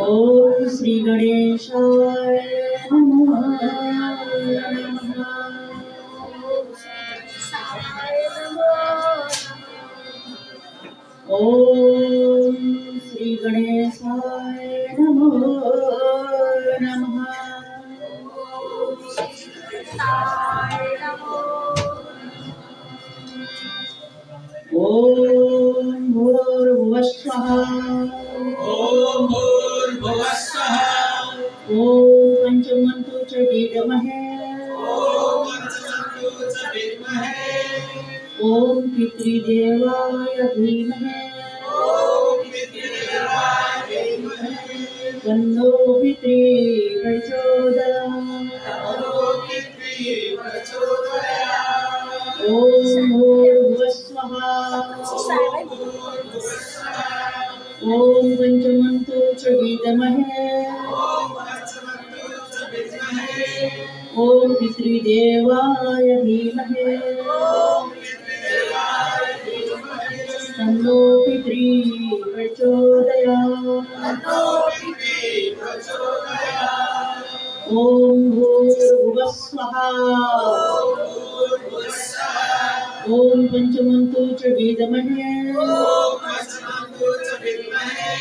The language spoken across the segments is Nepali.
ओम श्री गणेशाय नमः। ओम श्री गणेशाय नमो नमः। ओम भूर्भुवः स्वः। ओम भूर्भुवः स्वः। ओम पंचमन्तु च विद्महे। ओम पंचमन्तु च विद्महे। ओम पितृदेवाय धीमहि। ओम पितृदेवाय धीमहि। तन्नो पितृ प्रचोदयात्। तन्नो पितृ प्रचोदयात्। ओम भूर्भुवः स्वः। ओम पंचमन्तु च विद्महे। ओम पंचमन्तु च विद्महे। ओम पितृदेवाय धीमहि। ओम पितृदेवाय धीमहि। तन्नो पितृ प्रचोदयात्। तन्नो पितृ प्रचोदयात्। ओम भूर्भुवः स्वः। ओम भूर्भुवः स्वः। ओम पंचमन्तु च विद्महे। ओम पंचमन्तु च विद्महे।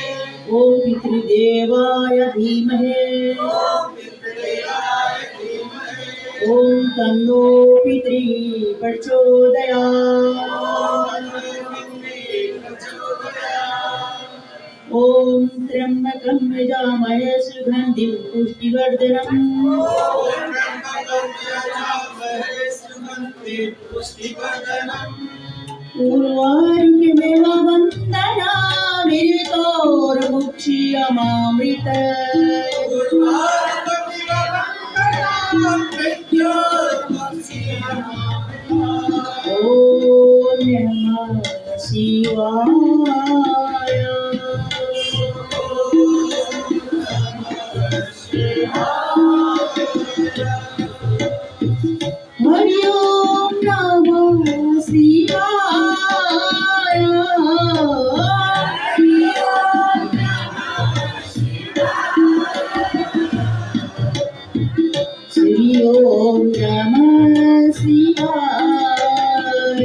ओम पितृदेवाय धीमहि। ओम पितृदेवाय धीमहि। ओम तन्नो पितृ प्रचोदयात्। ओम त्र्यंबकं यजामहे सुगन्धिं पुष्टिवर्धनम्। उर्वारुकमेव वन्दनामिरितोर्मुक्षीयमामृत। ओम नमः शिवाय। हरि ओम नमः शिवाय। श्री ओम नमः शिवाय।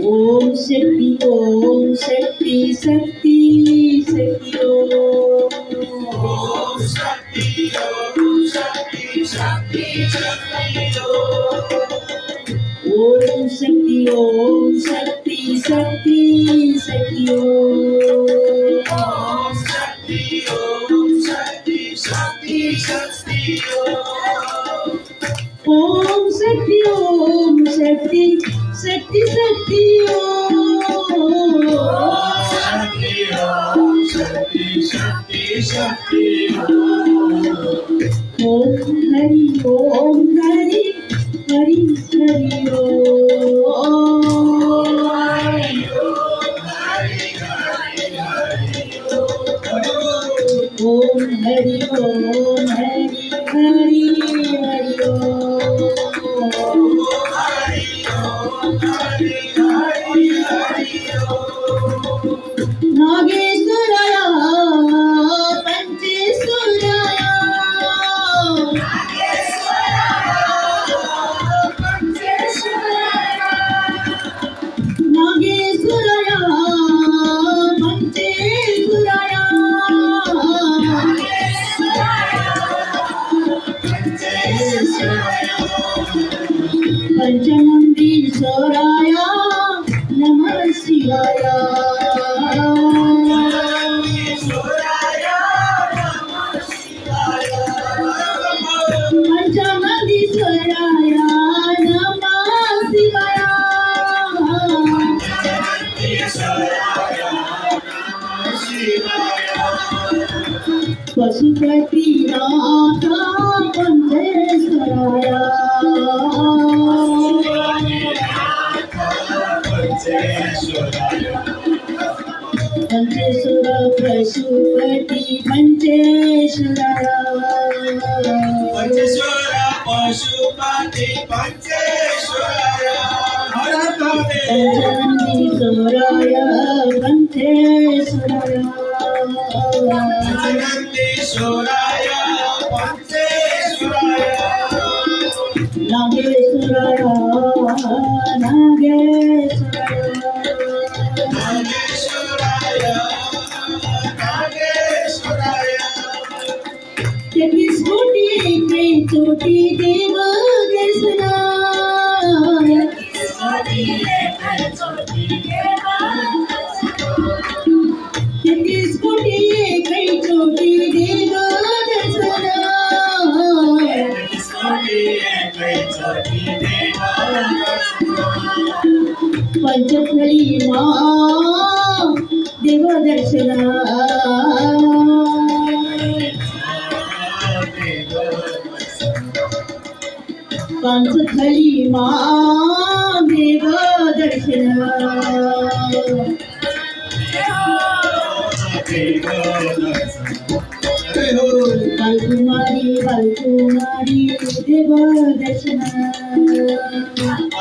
ओम शक्ति शक्ति शक्ति ओम। ओम शक्ति शक्ति शक्ति ओम शक्ति शक्ति शक्ति ओम शक्ति शक्ति शक्ति शक्ति ओम शक्ति शक्ति शक्ति शक्ति शक्ति शक्ति शक्ति ओम हरि हरि हरि हरि ओम हरि हरि हरि नागेश्वराय पंचेश्वराय नागेश्वराय पंचेश्वराय पशुपतिनाथ पंचेश्वराया पंचेश्वर पशुपति पंचेश्वराया पशुपति पंचेश्वराय पंचनंदीश्वराय पंचेश्वराय पंचनंदीश्वराय पंचेश्वराय नागेश्वराय नागेश्वराय नागेश्वराय नागेश्वराय तेतीस कोटी चोटी देव दर्शनाय तेतीस कोटी चोटी देव दर्शनाय पंचफली मां देव दर्शनाय पंचफली मां देव दर्शनाय बालकुमारी बालकुमारी देव दर्शनाय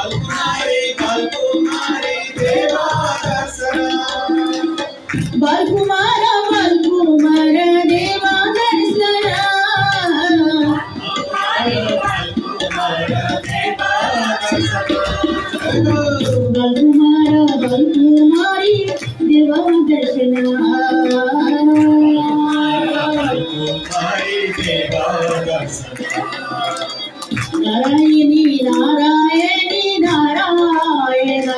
बालकुमार बालकुमार देवा बालकुमार बालकुमारी देवा नारायणी नारायणी नारायण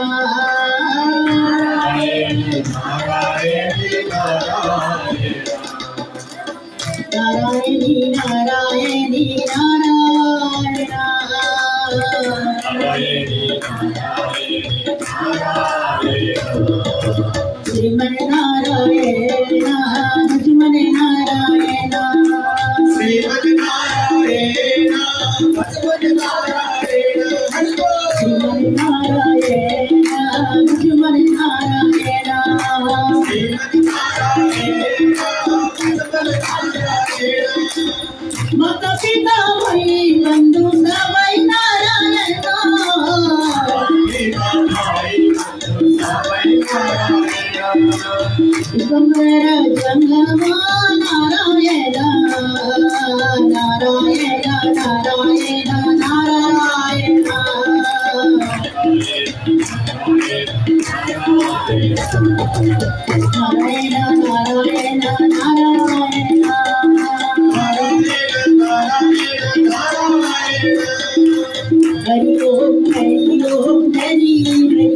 नारायणी नारायणी नारायण श्रीमन नारायण लक्ष्मण नारायण श्रीमन नारायण लक्ष्मण नारायण श्रीमन नारायण लक्ष्मण नारायण माता पिता भाई बंधु सबै नारायण कमर जंगमा नारायण नारायण नारायण नारायण नारायण नारायण नारायण हरि ओम हरि ओम हरि हरि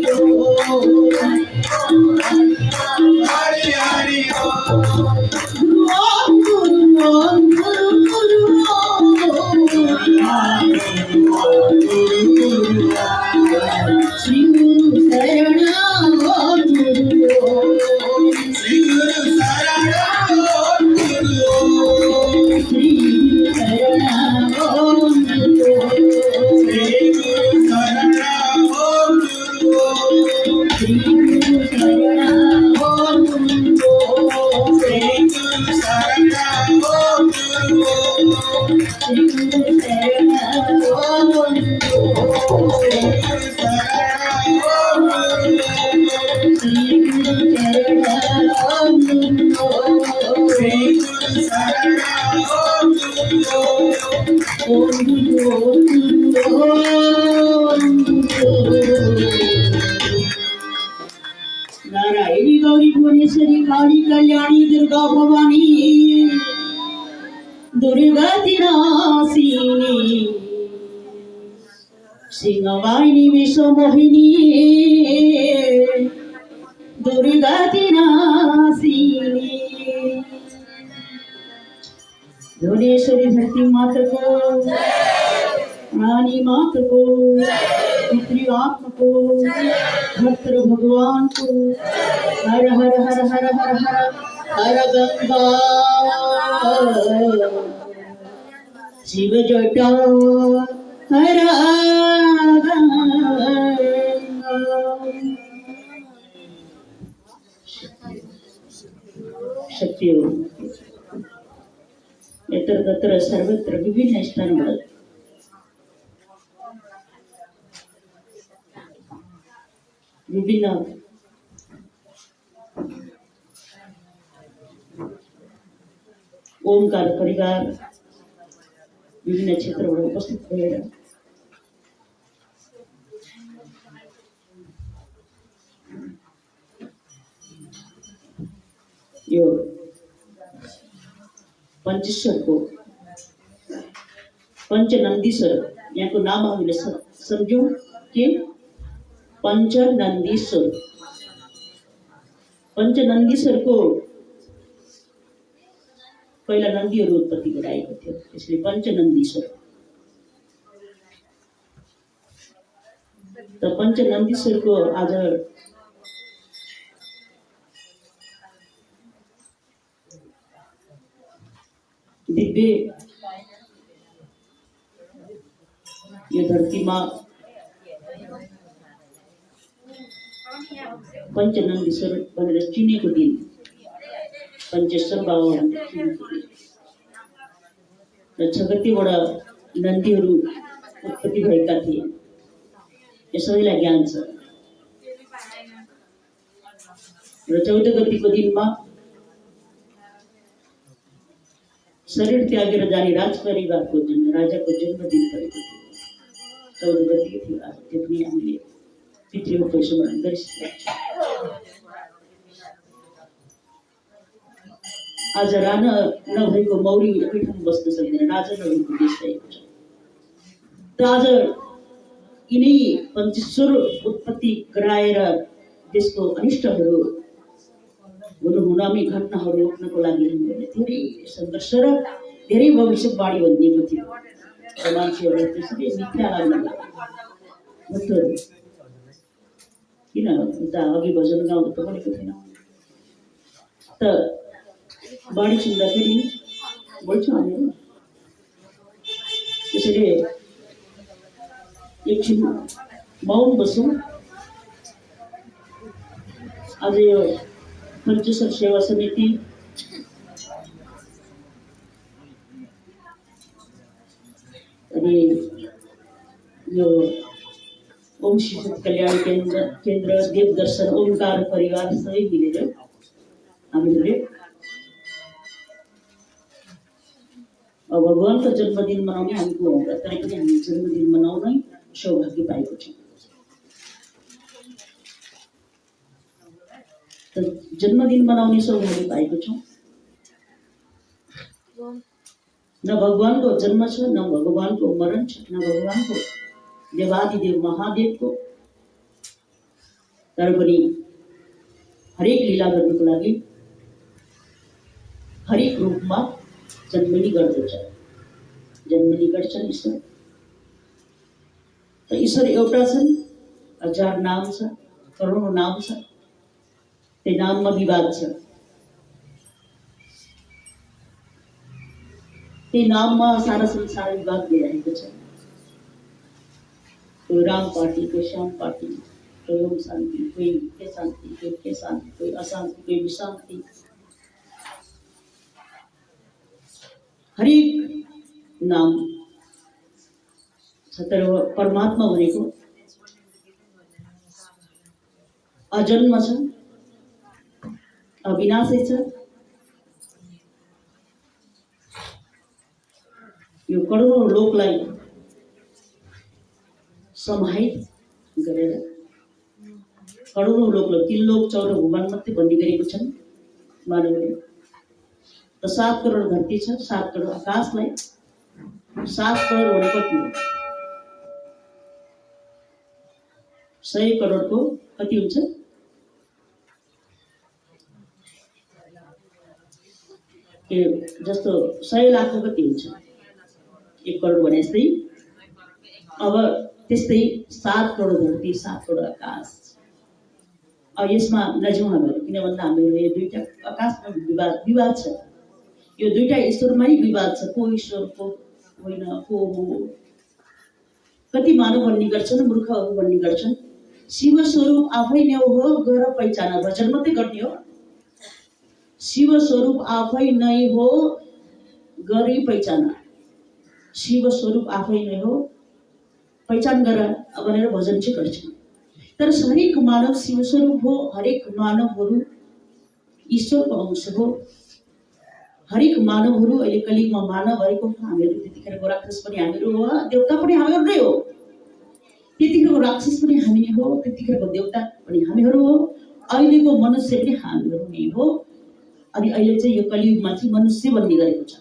ओम गुरु ओम गुरु गुरु श्री गुरु शरण ओम गुरु श्री गुरु शरण ओम गुरु श्री गुरु शरण ओम नारायणी गौरी भुवनेश्वरी काली कल्याणी दुर्गा भवानी दुर्गति नाशिनी सिंहवाहिनी विश्वमोहिनी दुर्गति नाशिनी भुवनेश्वरी धरती माता को रानी माता को पितृ आत्मा को, भक्त भगवान को, हर हर हर हर हर हर हर गंगा शिव जटा हर गंगा। शक्ति यत्र तत्र सर्वत्र विभिन्न स्थानಗಳಲ್ಲಿ विभिन्न ओमकार परिवार विभिन्न क्षेत्रबाट उपस्थित भएर यो पञ्चेश्वरको पञ्चनन्दीश्वर यहाँको नाम हामीले सम्झ्यौं के पञ्चनन्दीश्वर। पञ्चनन्दीश्वरको पहिला नन्दीहरू उत्पत्ति गराएको थियो, त्यसले पञ्चनन्दीश्वर। त पञ्चनन्दीश्वरको आज दिव्य यो धरतीमा पञ्चनन्दीश्वर भनेर चिनेको दिन, पञ्चेश्वर बाबा र छगतीबाट नन्दीहरू उत्पत्ति भएका थिए, यो सबैलाई ज्ञान छ। र 14 गतिको दिनमा शरीर त्यागेर जाने राजपरिवारको जन्म, राजाको जन्मदिन परेको थियो। 14 गतिको थियो आज, त्यो पनि हामीले पितृको स्मरण गरिसकेका छौँ। आज राणा नभएको मौरी एकै ठाउँ बस्न सक्दैन, राजा नभएको देश भएको छ। त आज यिनै पञ्चेश्वर उत्पत्ति गराएर देशको अनिष्टहरू हुनामी घटनाहरू रोक्नको लागि हामीले धेरै सङ्घर्ष र धेरै भविष्यवाणी भनिएको थियो। र मान्छेहरूलाई त्यसरी मिथ्या लाग्न लाग्यो। किन उता अघि भजन गाउँदा त भनेको थिएन, त बाणी सुन्दाखेरि बोल्छ हामीहरू। त्यसैले एकछिन मौन बसौँ। आज यो पञ्चेश्वर सेवा समिति अनि यो ओम शिशु कल्याण केन्द्र देवदर्शन ओमकार परिवार सबै मिलेर हामीले भगवानको जन्मदिन मनाउने हामीको हो, तर पनि हामी जन्मदिन मनाउनै सौभाग्य पाएको छौँ। जन्मदिन मनाउने सौभाग्य पाएको छौँ। न भगवानको जन्म छ, न भगवानको मरण छ, न भगवानको देवादिदेव महादेवको, तर पनि हरेक लीला गर्नको लागि हरेक रूपमा जन्मनी गर्दछ, जन्मनी गर्छन् ईश्वर। त ईश्वर एउटा छन्, 1000 नाम छ, करोडौं नाम छ, त्यो नाममा विवाद छ। त्यो नाममा सारा संसार विवाद भइरहेको छ। कोही राम पार्टी, कोही श्याम पार्टी, कोही ओम शान्ति, कोही के शान्ति, कोही के शान्ति, कोही अशान्ति, कोही विशान्ति। हरेक नाम छ, तर परमात्मा भनेको अजन्म छ, अविनाशी छ। यो करोडौं लोकलाई समाहित गरेर करोडौं लोकलाई 3 लोक 14 भुवन मात्रै भन्ने गरेको छन् मानवले। त 7 करोड धरती छ, 7 करोड आकाशलाई 7 करोड भनेको कति हो? 100 करोडको कति हुन्छ? के जस्तो 100 लाखको कति हुन्छ? 1 करोड भने जस्तै। अब त्यस्तै 7 करोड धरती 7 करोड आकाश। अब यसमा नजाउँ हामीहरू, किन भन्दा हामीहरू यो दुईटा आकाशमा विवाद छ। यो दुईटा ईश्वरमै विवाद छ, को ईश्वरको होइन को हो। कति मानव भन्ने गर्छन्, मूर्खहरू भन्ने गर्छन् शिव स्वरूप आफै नै हो, गएर पहिचान भजन मात्रै गर्ने हो। शिव स्वरूप आफै नै हो, गरी पहिचान। शिव स्वरूप आफै नै हो, पहिचान गर भनेर भजन चाहिँ गर्छन्। तर हरेक मानव शिव स्वरूप हो, हरेक मानवहरू ईश्वरको अंश हो। हरेक मानवहरू अहिले कलियुगमा मानव भएको हामीहरू, त्यतिखेरको राक्षस पनि हामीहरू हो, देवता पनि हामीहरू नै हो। त्यतिखेरको राक्षस पनि हामी नै हो, त्यतिखेरको देवता पनि हामीहरू हो, अहिलेको मनुष्य पनि हामीहरू नै हो। अनि अहिले चाहिँ यो कलियुगमा चाहिँ मनुष्य भन्ने गरेको छ।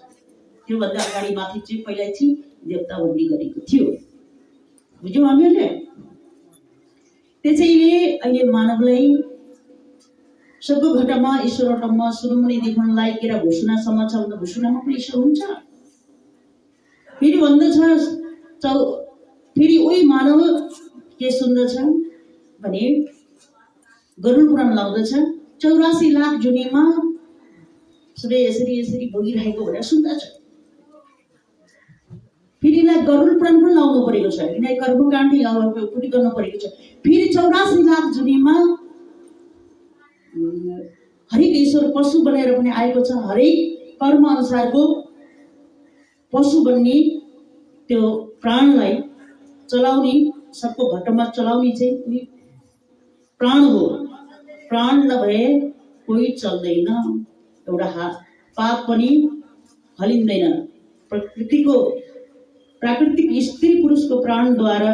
त्योभन्दा अगाडि माथि चाहिँ पहिला चाहिँ देवता भन्ने गरेको थियो। बुझ्यौँ हामीहरूले? त्यसैले अहिले मानवलाई स्वर्ग घटमा ईश्वरटमा सुरुमुनि देखाउनलाई केरा घोषणासम्म छ भन्दा घोषणामा पनि ईश्वर हुन्छ। फेरि भन्दछ फेरि उही मानव के सुन्दछ भने गरुड पुराण लाउँदछ 84 लाख जुनीमा सबै यसरी यसरी भोगिरहेको भनेर सुन्दछ। फेरि यसलाई गरुड पुराण पनि लाउनु परेको छ, यिनीलाई कर्मकाण्ड पुरी गर्नु परेको छ। फेरि 84 लाख जुनीमा हरेक ईश्वर पशु बनेर पनि आएको छ। हरेक कर्म अनुसारको पशु बन्ने त्यो प्राणलाई चलाउने, सबको घटमा चलाउने चाहिँ प्राण हो। प्राण नभए कोही चल्दैन, एउटा पाप पनि हलिँदैन। प्राकृतिक स्त्री पुरुषको प्राणद्वारा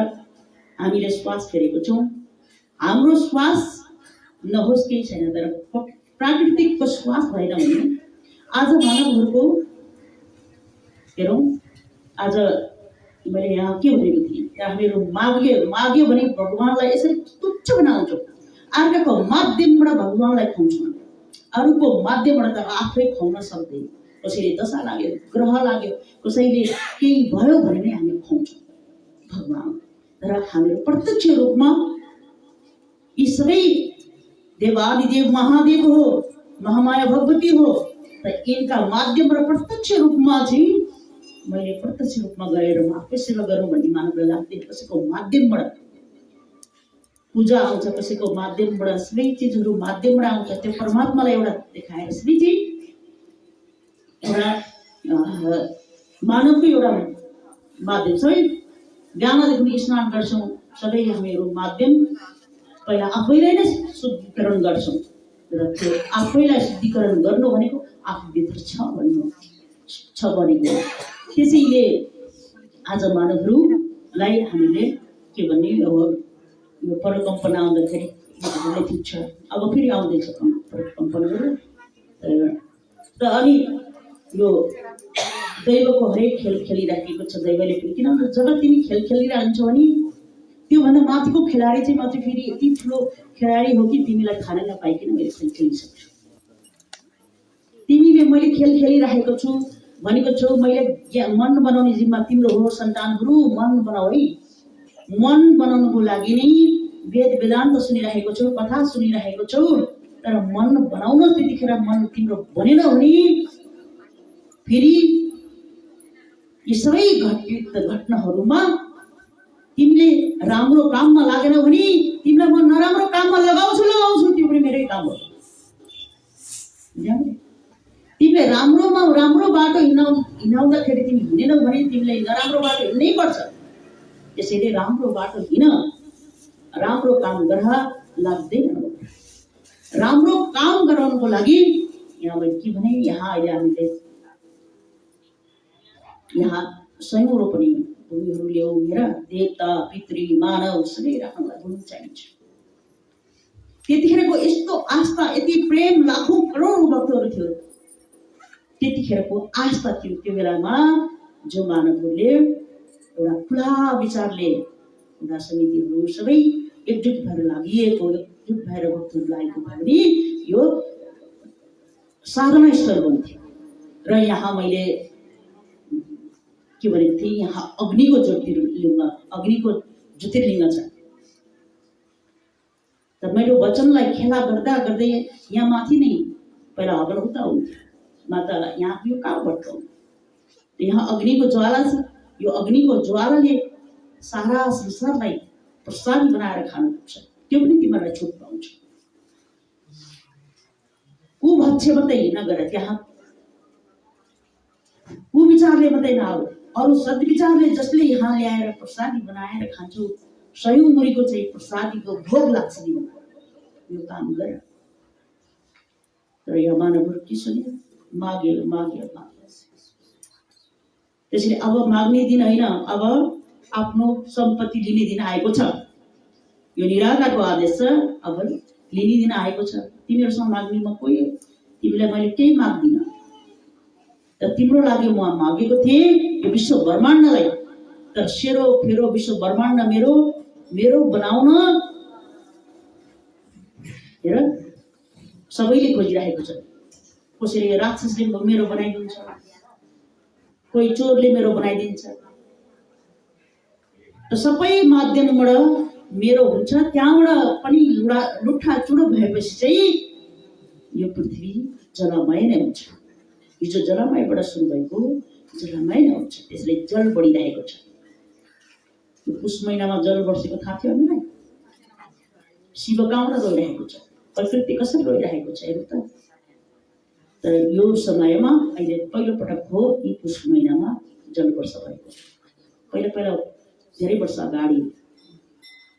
हामीले श्वास फेरेको छौँ। हाम्रो श्वास नहोस् केही छैन, तर प्राकृतिकको श्वास भएन भने आज मानवहरूको हेरौँ। आज मैले यहाँ के भनेको थिएँ, हामीहरू माग्यो भने भगवानलाई यसरी तुच्छ बनाउँछौँ। अर्काको माध्यमबाट भगवानलाई खुवाउँछौँ, अरूको माध्यमबाट त आफै खुवाउन सक्दैन। कसैले दशा लाग्यो, ग्रह लाग्यो, कसैले केही भयो भने नै हामी खुवाउँछौँ भगवान। तर हामीहरू प्रत्यक्ष रूपमा यी सबै देवादिदेव महादेव हो, महामाया भगवती हो। त यिनका माध्यमबाट प्रत्यक्ष रूपमा चाहिँ मैले प्रत्यक्ष रूपमा गएर म आफै सेवा गरौँ भन्ने मानवलाई लाग्दैन। कसैको माध्यमबाट पूजा आउँछ, कसैको माध्यमबाट सबै चिजहरू माध्यमबाट आउँछ। त्यो परमात्मालाई एउटा देखाएर सबै चाहिँ एउटा मानवको एउटा माध्यम। सबै बिहानदेखि स्नान गर्छौँ, सबै हामीहरू माध्यम पहिला आफैलाई नै शुद्धिकरण गर्छौँ। र त्यो आफैलाई शुद्धिकरण गर्नु भनेको आफूभित्र छ भनेको। त्यसैले आज मानवहरूलाई हामीले के भन्ने, यो परकम्पना आउँदाखेरि ठिक छ, अब फेरि आउँदैछ परकम्पनाहरू। र अनि यो दैवको हरेक खेल खेलिराखेको छ दैवले पनि। किनभने जब तिमी खेल खेलिरहन्छौ भने त्योभन्दा माथिको खेलाडी चाहिँ मात्रै फेरि यति ठुलो खेलाडी हो कि तिमीलाई खान नपाइकन मैले खेल खेलिसक्छु। तिमीले मैले खेल खेलिरहेको छु भनेको छौ, मैले मन बनाउने जिम्मा तिम्रो हो। सन्तानहरू मन बनाऊ है। मन बनाउनुको लागि नै वेद वेदान्त सुनिरहेको छौ, कथा सुनिरहेको छौ। तर मन बनाउन त्यतिखेर मन तिम्रो बनेन भने फेरि यी सबै घटनाहरूमा तिमीले राम्रो काममा लागेन भने तिमीलाई म नराम्रो काममा लगाउँछु, त्यो पनि मेरै काम हो। तिमीले राम्रो बाटो हिँडाउँदाखेरि तिमी हिँडेनौ भने तिमीलाई नराम्रो बाटो हिँड्नै पर्छ। त्यसैले राम्रो बाटो हिँड, राम्रो काम गर, लाग्दैन। राम्रो काम गराउनको लागि यहाँ मैले के भने, यहाँ अहिले हामीले यहाँ सयौं रोपनी भूमिहरू ल्याउनेर देवता पितृ मानव सबै राख्नलाई भूमि चाहिन्छ। त्यतिखेरको यस्तो आस्था, यति प्रेम, लाखौं करोडौं भक्तहरू थियो। त्यतिखेरको आस्था थियो। त्यो बेलामा जो मानवहरूले एउटा खुला विचारले एउटा समितिहरू सबै एकजुट भएर लागिएको, एकजुट भएर भक्तहरू लागेको भयो भने यो साधना स्थल बन्थ्यो। र यहाँ मैले के भनेको थिएँ, यहाँ अग्निको ज्योतिर्लिङ्ग, अग्निको ज्योतिर्लिङ्ग छ। त मैले वचनलाई खेला गर्दा गर्दै यहाँ माथि नै पहिला हवन हुँदा हुन्थ्यो, माता यहाँ यो कहाँबाट हो, यहाँ अग्निको ज्वाला छ। यो अग्निको ज्वालाले सारा संसारलाई प्रसादी बनाएर खानु पर्छ, त्यो पनि तिमीलाई छुट पाउँछ। कुभक्ष्य मात्रै नगर, त्यहाँ कुविचारले मात्रै नआऊ, अरू सद्विचारले जसले यहाँ ल्याएर प्रसादी बनाएर खान्छौ, सयौं मुरीको चाहिँ प्रसादीको भोग लाग्छ तिमीलाई, यो काम गर। तर यो मानवहरू के सुन्यो, माग्यो माग्यो माग्यो। त्यसैले अब माग्ने दिन होइन, अब आफ्नो सम्पत्ति लिने दिन आएको छ। यो निराकारको आदेश छ, अब लिने दिन आएको छ। तिमीहरूसँग माग्ने म कोही, तिमीलाई मैले केही माग्दिनँ, तर तिम्रो लागि म मागेको थिएँ यो विश्व ब्रह्माण्डलाई, तर सेरो फेरो विश्व ब्रह्माण्ड मेरो मेरो बनाउन हेर सबैले खोजिरहेको छ। कसैले राक्षसले मेरो बनाइदिन्छ, कोही चोरले मेरो बनाइदिन्छ, र सबै माध्यमबाट मेरो हुन्छ। त्यहाँबाट पनि लुट्ठा चुडो भएपछि चाहिँ यो पृथ्वी जलमय नै हुन्छ। हिजो जलमयबाट सुरु भएको जलमय नै हुन्छ। त्यसले जल बढिरहेको छ। पुष महिनामा जल वर्षेको थाहा थियो हामीलाई? शिव कहाँबाट रोइरहेको छ, प्रकृति कसरी रोइरहेको छ हेर्नु त। तर यो समयमा अहिले पहिलो पटक हो यी पुष महिनामा जल वर्ष भएको। पहिला पहिला धेरै वर्ष अगाडि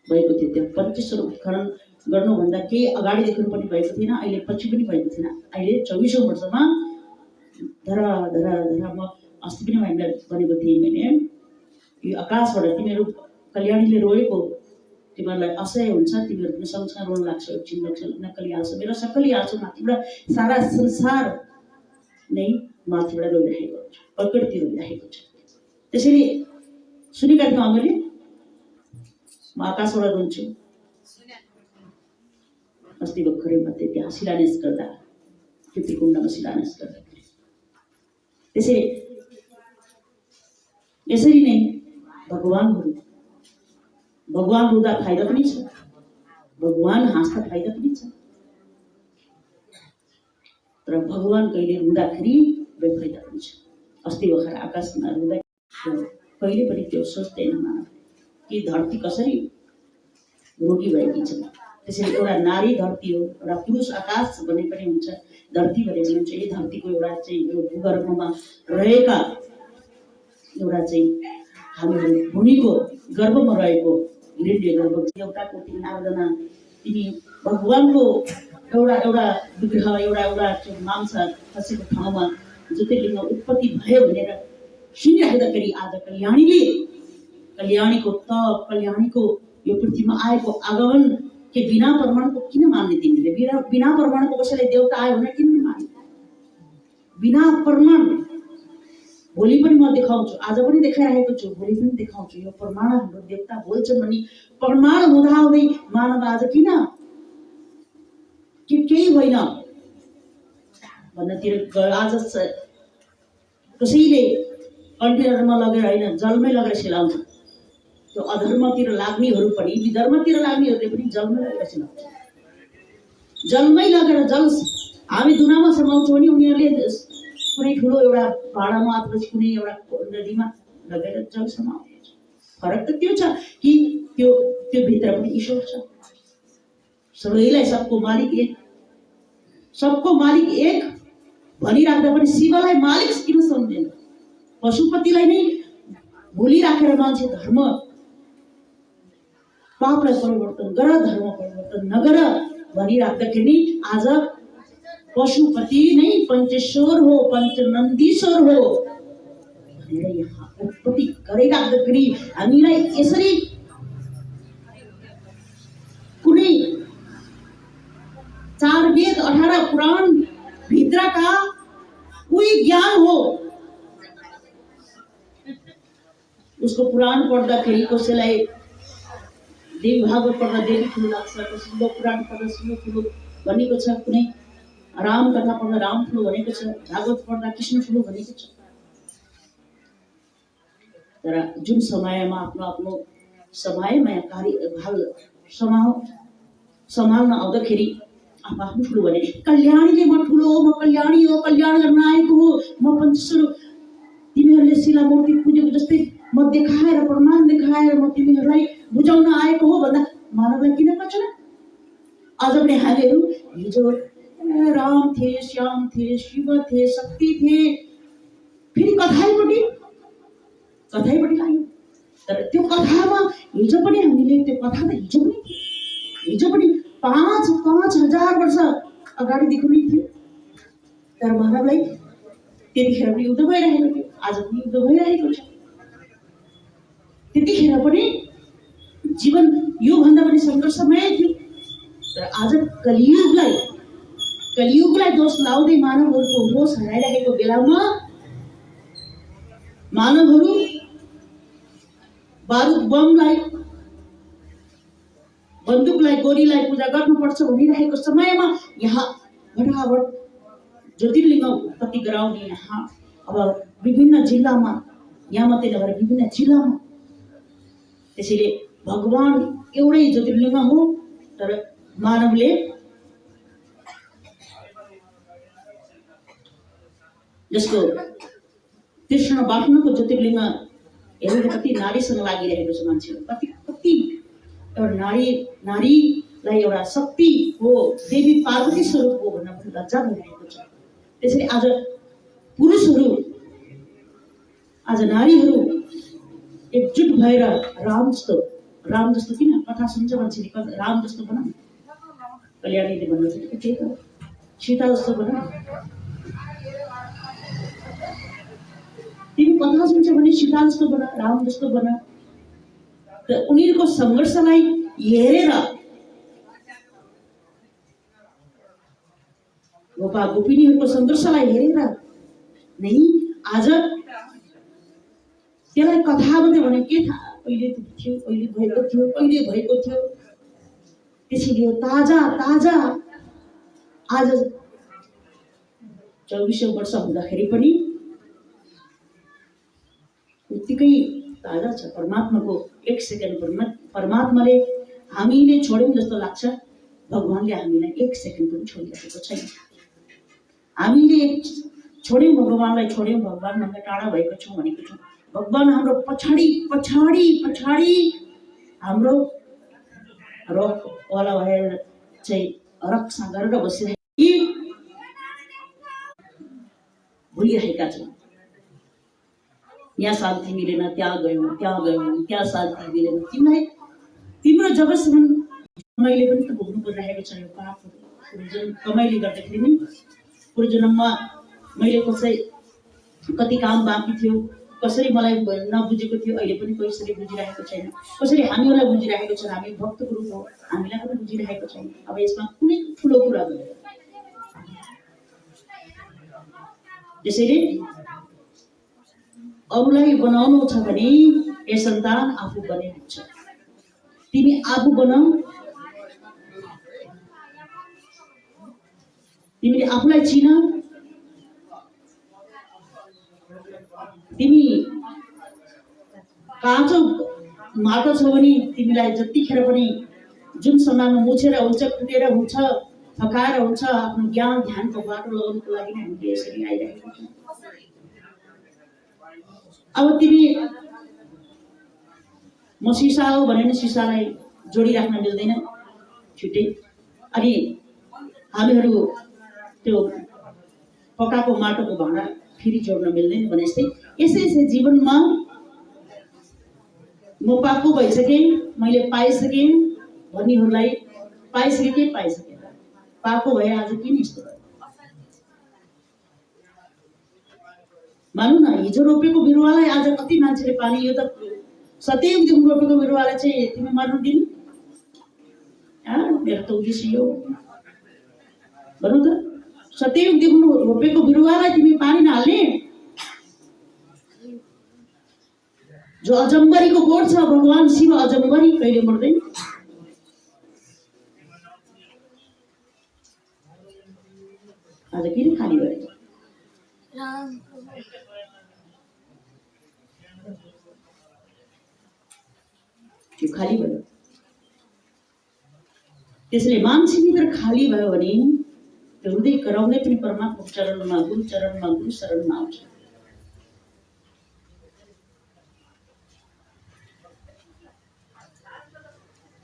भएको थियो। त्यो पञ्चेश्वर उत्खनन गर्नुभन्दा केही अगाडिदेखि पनि भएको थिएन, अहिले पछि पनि भएको थिएन। अहिले 24औं वर्षमा धरा धरा धरा म अस्ति पनि हामीलाई भनेको थिएँ मैले, यो आकाशबाट तिमीहरू कल्याणीले रोएको तिमीहरूलाई असह्य हुन्छ, तिमीहरू पनि सँगसँगै रोन लाग्छ, एकछिन नक्कली आँसु, मेरो सक्कली आँसु माथिबाट सारा संसार नै माथिबाट रोइरहेको छ, प्रकृति रोइरहेको छ। त्यसैले सुनेका थियौँ हामीले, म आकाशबाट रोन्छु। अस्ति भर्खरै मात्रै त्यहाँ शिलान्यास गर्दा, कृतिकुण्डमा शिलान्यास गर्दा, त्यसैले यसरी नै भगवान रुँदा फाइदा पनि छ, भगवान हाँस्दा फाइदा पनि छ। तर भगवान कहिले रुँदाखेरि बेफाइदा पनि छ। अस्ति भर्खर आकाशमा रुँदा कहिले पनि त्यो सोच्दैन मानव कि धरती कसरी रोगी भएकी छ। त्यसैले एउटा नारी धरती हो, एउटा पुरुष आकाश भन्ने पनि हुन्छ, धरती भन्ने पनि हुन्छ। यो धरतीको एउटा चाहिँ यो भूगर्भमा रहेका एउटा चाहिँ हामीहरू भूमिको गर्भमा रहेको हिरण्य गर्भ देवताको तिमी आराधना, तिमी भगवानको एउटा एउटा विग्रह, एउटा एउटा चाहिँ मांस खसेको ठाउँमा ज्योतिर्लिङ्ग उत्पत्ति भयो भनेर सुनिराख्दाखेरि आज कल्याणीको तप, कल्याणीको यो पृथ्वीमा आएको आगमन के बिना प्रमाणको किन मान्ने तिमीले? बिना प्रमाणको कसैले देवता आयो भने किन मान्ने? बिना प्रमाण भोलि पनि म देखाउँछु, आज पनि देखाइरहेको छु, भोलि पनि देखाउँछु। यो प्रमाण हाम्रो देवता बोल्छन् भने प्रमाण हुँदाहुँदै मानव आज किन केही होइन भन्नतिर आज कसैले कन्टेनरमा लगेर होइन, जलमै लगेर सेलाउँछ। त्यो अधर्मतिर लाग्नेहरू पनि, विधर्मतिर लाग्नेहरूले पनि जलमै लगेर सेलाउँछ। जलमै लगेर जल हामी दुनामा समाउँछौँ भने उनीहरूले कुनै ठुलो एउटा भाँडामा अथवा कुनै एउटा नदीमा लगेर जल समाउँछ। फरक त त्यो छ कि त्यो भित्र पनि ईश्वर छ। सबैलाई सबको मालिक एक भनिराख्दा पनि शिवलाई मालिक किन सम्झेन? पशुपतिलाई नै भुलिराखेर मान्छे धर्म पापलाई परिवर्तन गर, धर्म परिवर्तन नगर भनिराख्दाखेरि आज पशुपति नै पञ्चेश्वर हो, पञ्चनन्दीश्वर हो भनेर यहाँ उत्पत्ति गरिराख्दाखेरि हामीलाई यसरी कुनै 4 वेद 18 पुराण भित्रका कोही ज्ञान हो। उसको पुराण पढ्दाखेरि कसैलाई देवी भागवत पढ्दा देवी ठुलो लाग्छ, कसैले पुराण पढ्दा शिव ठुलो भनेको छ, कुनै राम कथा पढ्दा राम ठुलो भनेको छ, भागवत पढ्दा कृष्ण ठुलो भनेको छ। तर जुन समयमा आफ्नो आफ्नो समयमा सम्हाल्न आउँदाखेरि आफ्नो ठुलो भने कल्याणीले म ठुलो हो, म कल्याणी हो, कल्याण गर्न आएको हो, म पञ्चस्वरूप, तिमीहरूले शिला मूर्ति पूजेको जस्तै म देखाएर प्रमाण देखाएर म तिमीहरूलाई बुझाउन आएको हो भन्दा मानवलाई किन पचन? आज पनि हामीहरू हिजो राम थे, श्याम थे, शिव थे, शक्ति थे, फेरि कथापट्टि लाग्यो। तर त्यो कथामा हिजो पनि हामीले त्यो कथा त हिजो पनि 5,000 वर्ष अगाडिदेखि नै थियो। तर मानवलाई त्यतिखेर पनि युद्ध भइरहेको थियो, आज पनि युद्ध भइरहेको छ। त्यतिखेर पनि जीवन योभन्दा पनि सङ्घर्षमय थियो। तर आज कलियुगलाई दोष लाउँदै मानवहरूको होस हराइरहेको बेलामा मानवहरू बारुद बमलाई, बन्दुकलाई, गोलीलाई पूजा गर्नुपर्छ भनिरहेको समयमा यहाँ फटाफट ज्योतिर्लिङ्ग उत्पत्ति गराउने यहाँ अब विभिन्न जिल्लामा, यहाँ मात्रै नभएर विभिन्न जिल्लामा। त्यसैले भगवान एउटै ज्योतिर्लिङ्ग हो, तर मानवले जसको कृष्ण बाफ्नको ज्योतिर्लिङ्ग हेर्नु कति नारीसँग लागिरहेको छ मान्छेहरू, कति एउटा नारीलाई एउटा शक्ति हो, देवी पार्वती स्वरूप हो भन्न पनि लज्जा भइरहेको छ। त्यसैले आज पुरुषहरू, आज नारीहरू एकजुट भएर राम जस्तो किन कथा सुन्छ मान्छेले, राम जस्तो बना, कल्याणीले भन्नु त्यही हो, सीता जस्तो बना। तिमी कथा सुन्छ भने सीता जस्तो बना, राम जस्तो बना। त उनीहरूको सङ्घर्षलाई हेरेर, गोपा गोपिनीहरूको सङ्घर्षलाई हेरेर नै आज त्यसलाई कथा मात्रै भने के थाहा, कहिले थियो, कहिले भएको थियो। त्यसैले ताजा आज 24औं वर्ष हुँदाखेरि पनि उत्तिकै ताजा छ। परमात्माको 1 सेकेन्ड परमात्माले हामीले छोड्यौँ जस्तो लाग्छ, भगवानले हामीलाई 1 सेकेन्ड पनि छोडिरहेको छैन। हामीले छोड्यौँ, भगवानलाई छोड्यौँ, भगवानभन्दा टाढा भएको छौँ भनेको छौँ। भगवान हाम्रो पछाडि हाम्रो रकवाला भएर चाहिँ रक्षा गरेर भुलिरहेका छौँ। यहाँ शान्ति मिलेन, त्यहाँ गयौँ, त्यहाँ शान्ति मिलेन। तिम्रो जबसम्म कमाइले पनि त भोग्नु परिरहेको छ यो पापहरू। कमाइले गर्दाखेरि नै पूर्वजन्ममा मैले कति काम बाँकी थियो, कसरी मलाई नबुझेको थियो, अहिले पनि कसरी बुझिरहेको छैन, कसरी हामीहरूलाई बुझिरहेको छ, हामी भक्तको रूप हो, हामीलाई पनि बुझिरहेको छैन। अब यसमा कुनै ठुलो कुरा गर्दैन। त्यसैले अरूलाई बनाउनु छ भने ए सन्तान आफू बने हुन्छ। तिमी आफू बनाऊ, तिमीले आफूलाई चिन। तिमी काँचो माटो छ भने तिमीलाई जतिखेर पनि जुन समानमा मुछेर हुन्छ, कुटेर हुन्छ, थकाएर हुन्छ, आफ्नो ज्ञान ध्यानको बाटो लगाउनुको लागि नै हामीले यसरी आइरहेको छौँ। अब तिमी म सिसा हो भने नि सिसालाई जोडिराख्न मिल्दैन छिट्टै। अनि हामीहरू त्यो पकाएको माटोको भाँडा फेरि जोड्न मिल्दैन भने यसै जीवनमा म पाएको भइसकेँ, मैले पाइसकेँ भन्नेहरूलाई पाइसकेँ, पाएको भए आज किन यस्तो भयो? मानौँ न, हिजो रोपेको बिरुवालाई आज कति मान्छेले पानी, यो त सत्ययुगदेखि रोपेको बिरुवालाई चाहिँ तिमी मार्नु दिनु? मेरो त उद्देश्य यो भनौँ त, सत्ययुगदेखि रोपेको बिरुवालाई तिमी पानी नहाल्ने? जो अजम्बरीको गोठ छ, भगवान शिव अजम्बरी कहिले मर्दैन। आज किन खाली भयो? त्यो खाली भयो। त्यसले मान्छेभित्र खाली भयो भने त्यो हृदय कराउने पनि परमात्माको चरणमा, गुरु चरणमा, गुरु शरणमा आउँछ।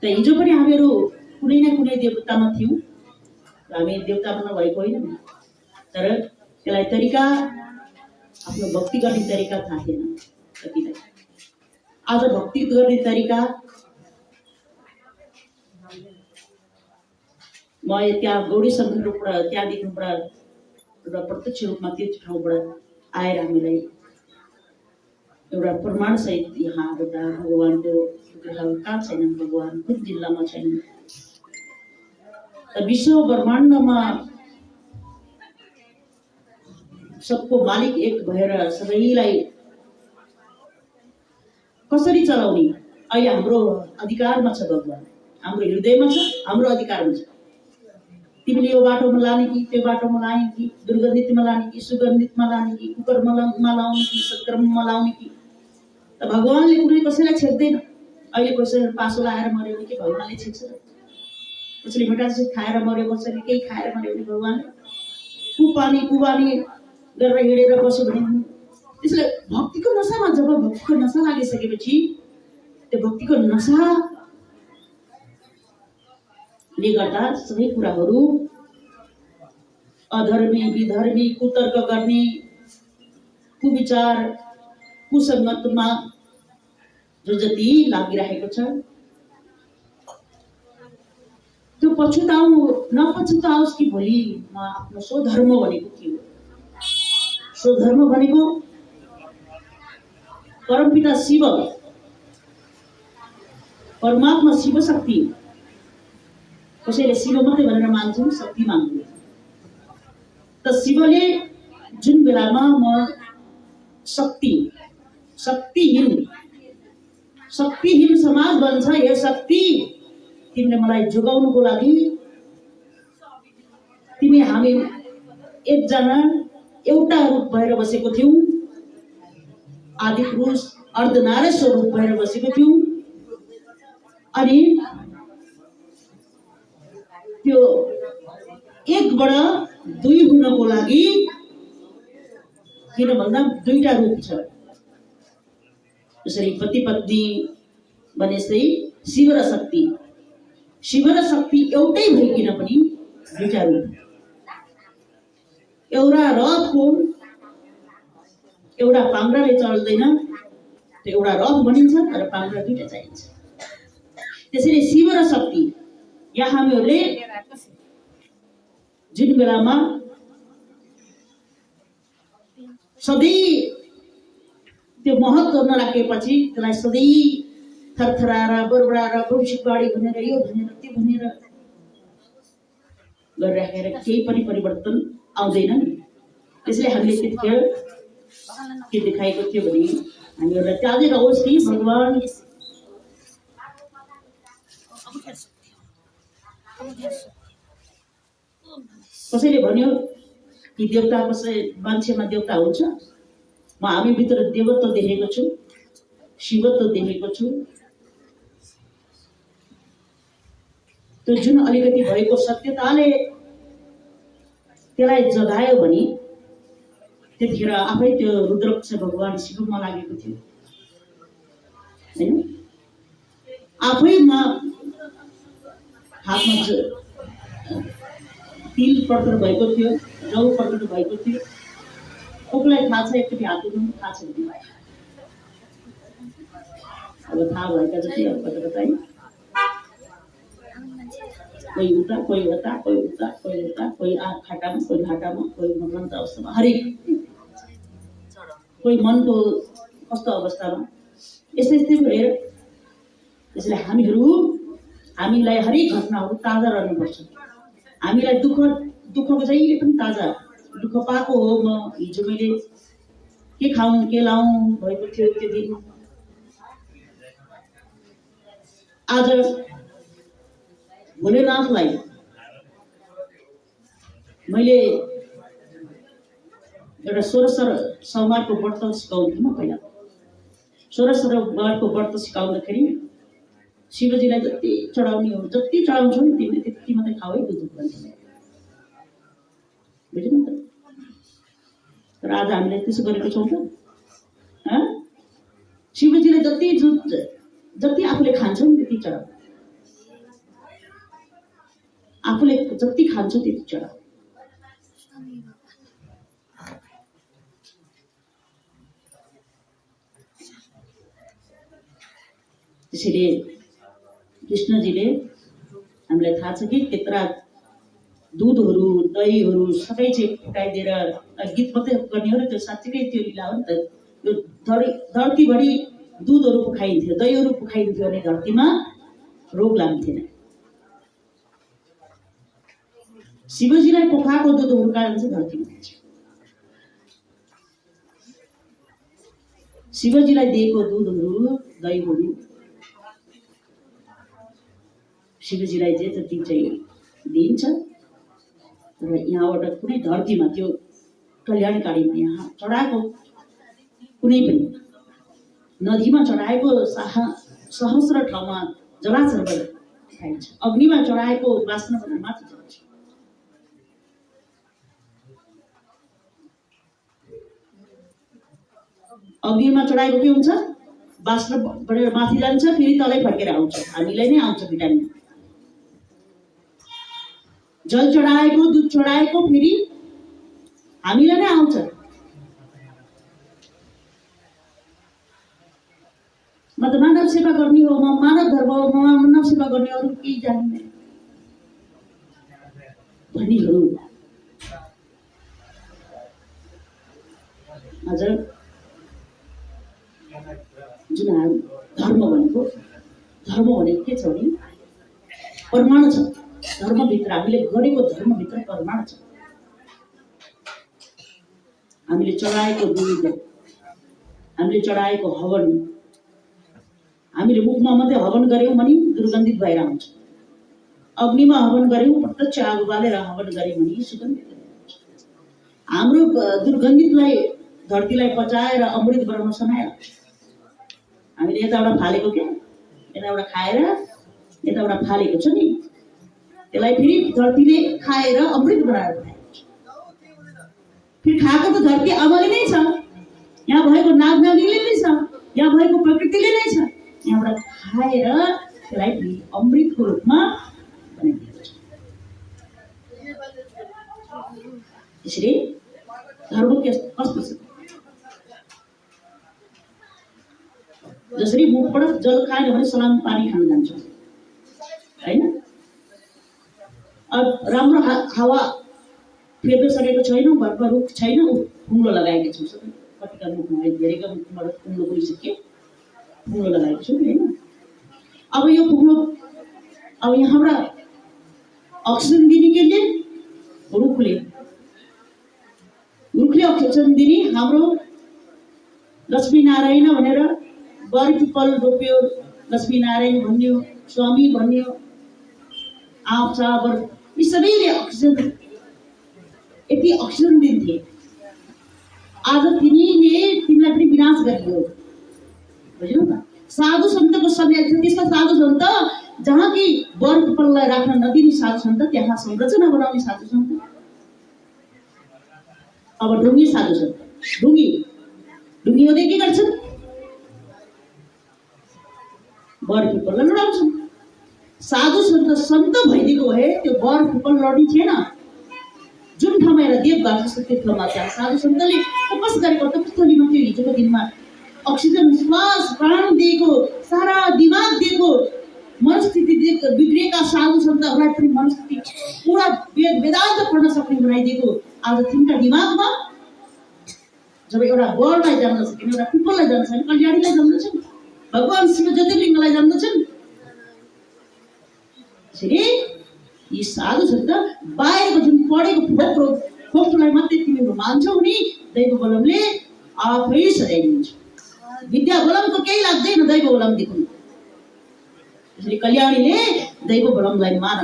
त हिजो पनि हामीहरू कुनै न कुनै देवतामा थियौँ। हामी देवतामा नभएको होइन, तर त्यसलाई तरिका, आफ्नो भक्ति गर्ने तरिका थाहा थिएन कतिलाई। आज भक्ति गर्ने तरिका म त्यहाँ गौडी शङ्करबाट त्यहाँदेखिबाट र प्रत्यक्ष रूपमा त्यो ठाउँबाट आएर हामीलाई एउटा प्रमाण सहित यहाँ एउटा भगवानको विग्रह कहाँ छैन, भगवान कुन जिल्लामा छैन। विश्व ब्रह्माण्डमा सबको मालिक एक भएर सबैलाई कसरी चलाउने अहिले हाम्रो अधिकारमा छ। भगवान हाम्रो हृदयमा छ, हाम्रो अधिकारमा छ। तिमीले यो बाटोमा लाने कि त्यो बाटोमा लाने कि, दुर्गन्धितमा लाने कि सुगन्धितमा लाने कि, कुकर्ममा लाउने कि सत्कर्ममा लाउने कि। त भगवानले कुनै कसैलाई छेक्दैन। अहिले कसैले पासो लाएर मर्यो भने के भगवानले छेक्छ? कसैले मिठास खाएर मर्यो, कसैले केही खाएर मर्यो भने भगवानले कुबानी गरेर हिँडेर बस्यो भने। त्यसले भक्तिको नसामा, जब भक्तिको नसा लागिसकेपछि त्यो भक्तिको नसाले गर्दा सबै कुराहरू अधर्मी, विधर्मी, कुतर्क गर्ने, कुविचार, कुसङ्गतमा जो जति लागिरहेको छ त्यो नपछुताओस् कि भोलि म आफ्नो स्वधर्म भनेको के हो? स्वधर्म भनेको परमपिता शिव, परमात्मा शिव शक्ति। कसैले शिव मात्रै भनेर मान्छन्, शक्ति मान्दैन। त शिवले जुन बेलामा म शक्तिहीन समाज बन्छ, यो शक्ति तिमीले मलाई जोगाउनुको लागि हामी एकजना एउटा रूप भएर बसेको थियौँ। आदि पुरुष अर्धनारेश्वर रूप भएर बसेको थियौँ। अनि त्यो एकबाट दुई हुनको लागि किन भन्दा दुईटा रूप छ। जसरी पति पत्नी भनेपछि शिव र शक्ति एउटै भइकिन पनि दुईटा रूप। एउटा रथको एउटा पाङ्ग्राले चल्दैन, त्यो एउटा रथ भनिन्छ, तर पाङ्ग्रा दुईटा चाहिन्छ। त्यसैले शिव र शक्ति यहाँ हामीहरूले जुन बेलामा सधैँ त्यो महत्त्व नराखेपछि त्यसलाई सधैँ थरथराएर बरबडाएर भविष्यवाणी भनेर यो भनेर त्यो भनेर गरिराखेर केही पनि परिवर्तन आउँदैन नि। त्यसले हामीले त्यतिखेर के देखाएको थियो भने हामीहरूलाई त्यागेर होस् कि भगवान कसैले भन्यो कि देवता कसै मान्छेमा देवता हुन्छ। म हामीभित्र देवत्व देखेको छु, शिवत्व देखेको छु। त्यो जुन अलिकति भएको सत्यताले त्यसलाई जगायो भने त्यतिखेर आफै त्यो रुद्राक्ष भगवान शिवमा लागेको थियो हैन। आफैमा हातमा तिल प्रकट भएको थियो, जौ प्रकट भएको थियो। उसलाई थाहा छ एकचोटि हात उठाउनु थाहा छ भने अब थाहा भएका जति अब कता कता कोही उता कोही उता कोही उता कोही उता, कोही खाटामा कोही घाटामा, कोही मगन्त अवस्थामा, हरेक कोही मनको कस्तो अवस्थामा यस्तै भएर। त्यसले हामीलाई हरेक घटनाहरू ताजा रहनुपर्छ। हामीलाई दुःखको जहिले पनि ताजा दुःख पाएको हो। म हिजो मैले के खाउँ के लाउँ भएको थियो त्यो दिन। आज भोलेनाथलाई मैले एउटा 16 सोमबारको व्रत सिकाउँथेँ। म पहिला 16 सोमबारको व्रत सिकाउँदाखेरि शिवजीलाई जति चढाउने हो, जति चढाउँछौ नि तिमीले त्यति मात्रै खाऊ है दुध भन्छ। बुझ्यौ नि त? तर आज हामीले त्यसो गरेको छौँ त? शिवजीलाई जति आफूले खान्छौ नि त्यति चढाऊ, आफूले जति खान्छौ त्यति चढाऊ। त्यसैले कृष्णजीले हामीलाई थाहा छ कि त्यत्रा दुधहरू दहीहरू सबै चाहिँ फुटाइदिएर गीत मात्रै गर्ने हो र त्यो साँच्चीकै त्यो लीला हो नि त। यो धरतीभरि दुधहरू पुखाइन्थ्यो, दहीहरू पुखाइन्थ्यो भने धरतीमा रोग लाग्थेन। शिवजीलाई पोखाएको दुधहरू कारण चाहिँ धरतीमा हुन्छ। शिवजीलाई दिएको दुधहरू दहीहरू शिवजीलाई जे जति चाहिँ दिइन्छ र यहाँबाट कुनै धरतीमा त्यो कल्याणकारीमा यहाँ चढाएको कुनै पनि नदीमा चढाएको सहस्र ठाउँमा जलाशयबाट खाइन्छ, अग्निमा चढाएको वासना भनेर मात्र जान्छ। अग्निमा चढाएको के हुन्छ? वासना बढेर माथि जान्छ, फेरि तलै फर्केर आउँछ, हामीलाई नै आउँछ भिटामिन। जल चढाएको दुध चढाएको फेरि हामीलाई नै आउँछ। म त मानव सेवा गर्ने हो, म मानव धर्म हो, म मानव सेवा गर्ने, अरू केही जान्दिनँ भन्नेहरू हजुर। जुन धर्म भनेको के छ भने परमाण छ। धर्मभित्र हामीले गरेको धर्मभित्र परमाण छ। हामीले चढाएको दुध, हामीले चढाएको हवन, हामीले मुखमा मात्रै हवन गर्यौँ भने दुर्गन्धित भएर आउँछ। अग्निमा हवन गर्यौँ, प्रत्यक्ष आगो बालेर हवन गर्यौँ भने सुगन्धित हुन्छ। हाम्रो दुर्गन्धितलाई धरतीलाई पचाएर अमृत बनाउन समाएर हामीले यताबाट फालेको क्या, यताबाट खाएर यताबाट फालेको छ नि, त्यसलाई फेरि धरतीले खाएर अमृत बनाएर खाएको छ। फेरि खाएको त धरती आमाले नै छ, यहाँ भएको नागनागीले नै छ, यहाँ भएको प्रकृतिले नै छ। यहाँबाट खाएर त्यसलाई फेरि अमृतको रूपमा बनाइदिएको छ। त्यसरी धर्म कस्तो छ? जसरी मुखबाट जल खाएन भने सलाम पानी खान जान्छ हैन? अब राम्रो हावा फेर्न सकेको छैन, घरमा रुख छैन, फुङ्लो लगाएका छौँ। सबै कतिका मुखमा धेरैका मुखबाट फुङ्लो गइसक्यो, फुङ्लो लगाएको छौँ हैन? अब यो फुङ्लो अब यहाँबाट अक्सिजन दिने केले रुखले अक्सिजन दिने। हाम्रो लक्ष्मीनारायण भनेर बर पिपल रोप्यो, लक्ष्मीनारायण भन्यो, स्वामी भन्यो, आँप चाबर, यी सबैले अक्सिजन यति अक्सिजन दिन्थे। आज तिमीलाई पनि विनाश गरियो। बुझ्यौ न? साधु सन्तको समय थियो, त्यस्ता साधु सन्त जहाँ कि बर पिपललाई राख्न नदिने साधु सन्त, त्यहाँ संरचना बनाउने साधु सन्त। अब ढुङ्गी साधु सन्त, ढुङ्गीहरूले के गर्छन्? बर पिपललाई लडाउँछन्। साधु सन्त भइदिएको भए त्यो बर पिपल लड्ने थिएन। जुन ठाउँमा एउटा देवघाट जस्तो तीर्थमा त्यहाँ साधु सन्तले तपस गरेको तपस्थलीमा त्यो हिजोको दिनमा अक्सिजन श्वास प्राण दिएको, सारा दिमाग दिएको, मनस्थिति बिग्रेका साधु सन्तहरूलाई पनि मनस्थिति पुरा वेदान्त पढ्न सक्ने बनाइदिएको। आज तिनका दिमागमा जब एउटा बरलाई जान्न सकेन, एउटा पिपललाई जान्न सकेन, कल्याणीलाई जान्दछन्, भगवान शिव ज्योतिर्लिङ्गलाई जान्दछन्। त्यसैले यी साधु सन्त बाहिरको जुन पढेको फोक्रोलाई मात्रै तिमीहरू मान्छौ नि, दैव बलमले आफै सजाइदिन्छ। विद्या बलमको केही लाग्दैन, दैव बलम देखौँ। त्यसैले कल्याणीले दैव बलमलाई मान।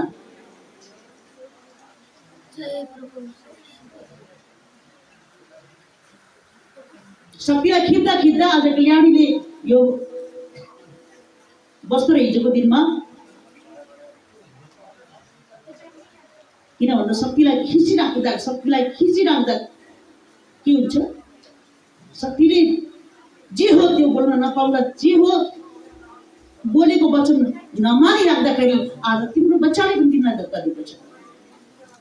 शक्तिलाई खिच्दा आज कल्याणीले यो बस्दो रहे हिजोको दिनमा। किन भन्दा शक्तिलाई खिचिराख्दा के हुन्छ? शक्तिले जे हो त्यो बोल्न नपाउँदा, जे हो बोलेको वचन नमानिराख्दाखेरि आज तिम्रो बच्चाले पनि तिमीलाई धक्का दिएको छ।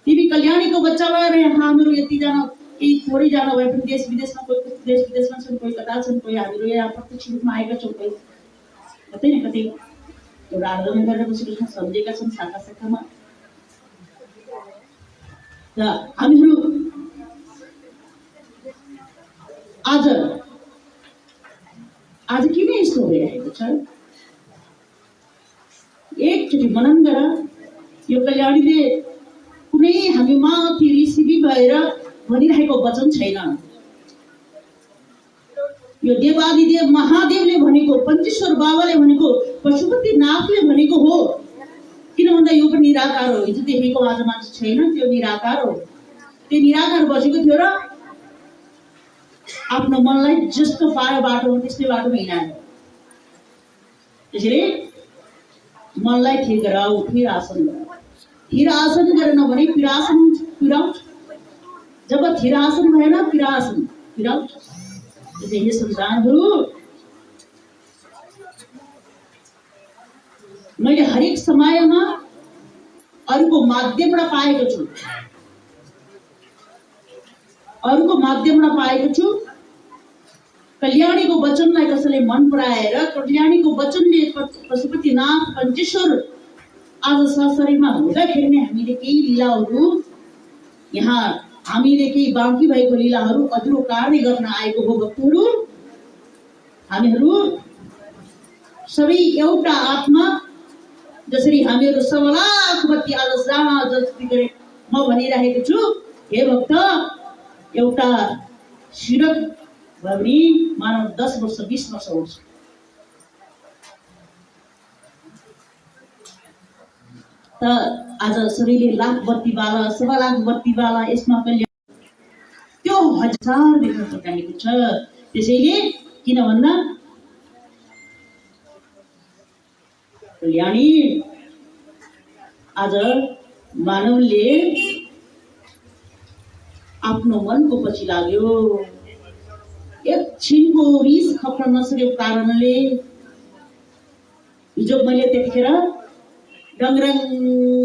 तिमी कल्याणीको बच्चा भएर यहाँ हामीहरू यतिजना केही थोरैजना भए पनि देश विदेशमा छन्, कोही कता छन्, कोही हामीहरू यहाँ प्रत्यक्ष रूपमा आएका छौँ, कोही कतै न कतै एउटा आन्दोलन गरेर बसेका छौँ, सम्झेका छन् शाखा शाखामा। र हामीहरू आज किन यस्तो भइरहेको छ? एकचोटि मनन गर। यो कल्याणीले कुनै हामी माथि रिसिभी भएर भनिरहेको वचन छैन। यो देवादिदेव महादेवले भनेको, पञ्चेश्वर बाबाले भनेको, पशुपतिनाथले भनेको हो। किन भन्दा यो पनि निराकार हो। हिजो देखेको आज मान्छे छैन, त्यो निराकार हो। त्यो निराकार बसेको थियो र आफ्नो मनलाई जस्तो पायो बाटोमा त्यस्तै बाटोमा हिँडायो। त्यसैले मनलाई थिर गराऊ, फिर आसन गराऊ। थिर आसन गरेन भने पीडासन पीडाउँछ। जब थिर आसन भएन पीडासन पीडाउँछ। त्यसैले सन्तानहरू, मैले हरेक समयमा अरूको माध्यमबाट पाएको छु। कल्याणीको वचनलाई कसैले मन पराएर, कल्याणीको वचनले पशुपतिनाथ पञ्चेश्वर आज सशरीरमा हुँदाखेरि नै हामीले केही लीलाहरू, यहाँ हामीले केही बाँकी भएको लीलाहरू अधुरो कार्य गर्न आएको हो। भक्तहरू, हामीहरू सबै एउटा आत्मा। जसरी हामीहरू 1.25 लाख बत्ती आज जति गरे म भनिरहेको छु, हे भक्त, एउटा सिरक भयो भने मानव 10 वर्ष 20 वर्ष हुन्छ। त आज सबैले लाख बत्ती बाला, 1.25 लाख बत्ती बाला, यसमा कल्याण त्यो 1000 देख्न सकिएको छ। त्यसैले किन भन्दा कल्याणी आज मानवले आफ्नो मनको पछि लाग्यो। एकछिनको रिस खप्न नसकेको कारणले हिजो मैले त्यतिखेर डङरङ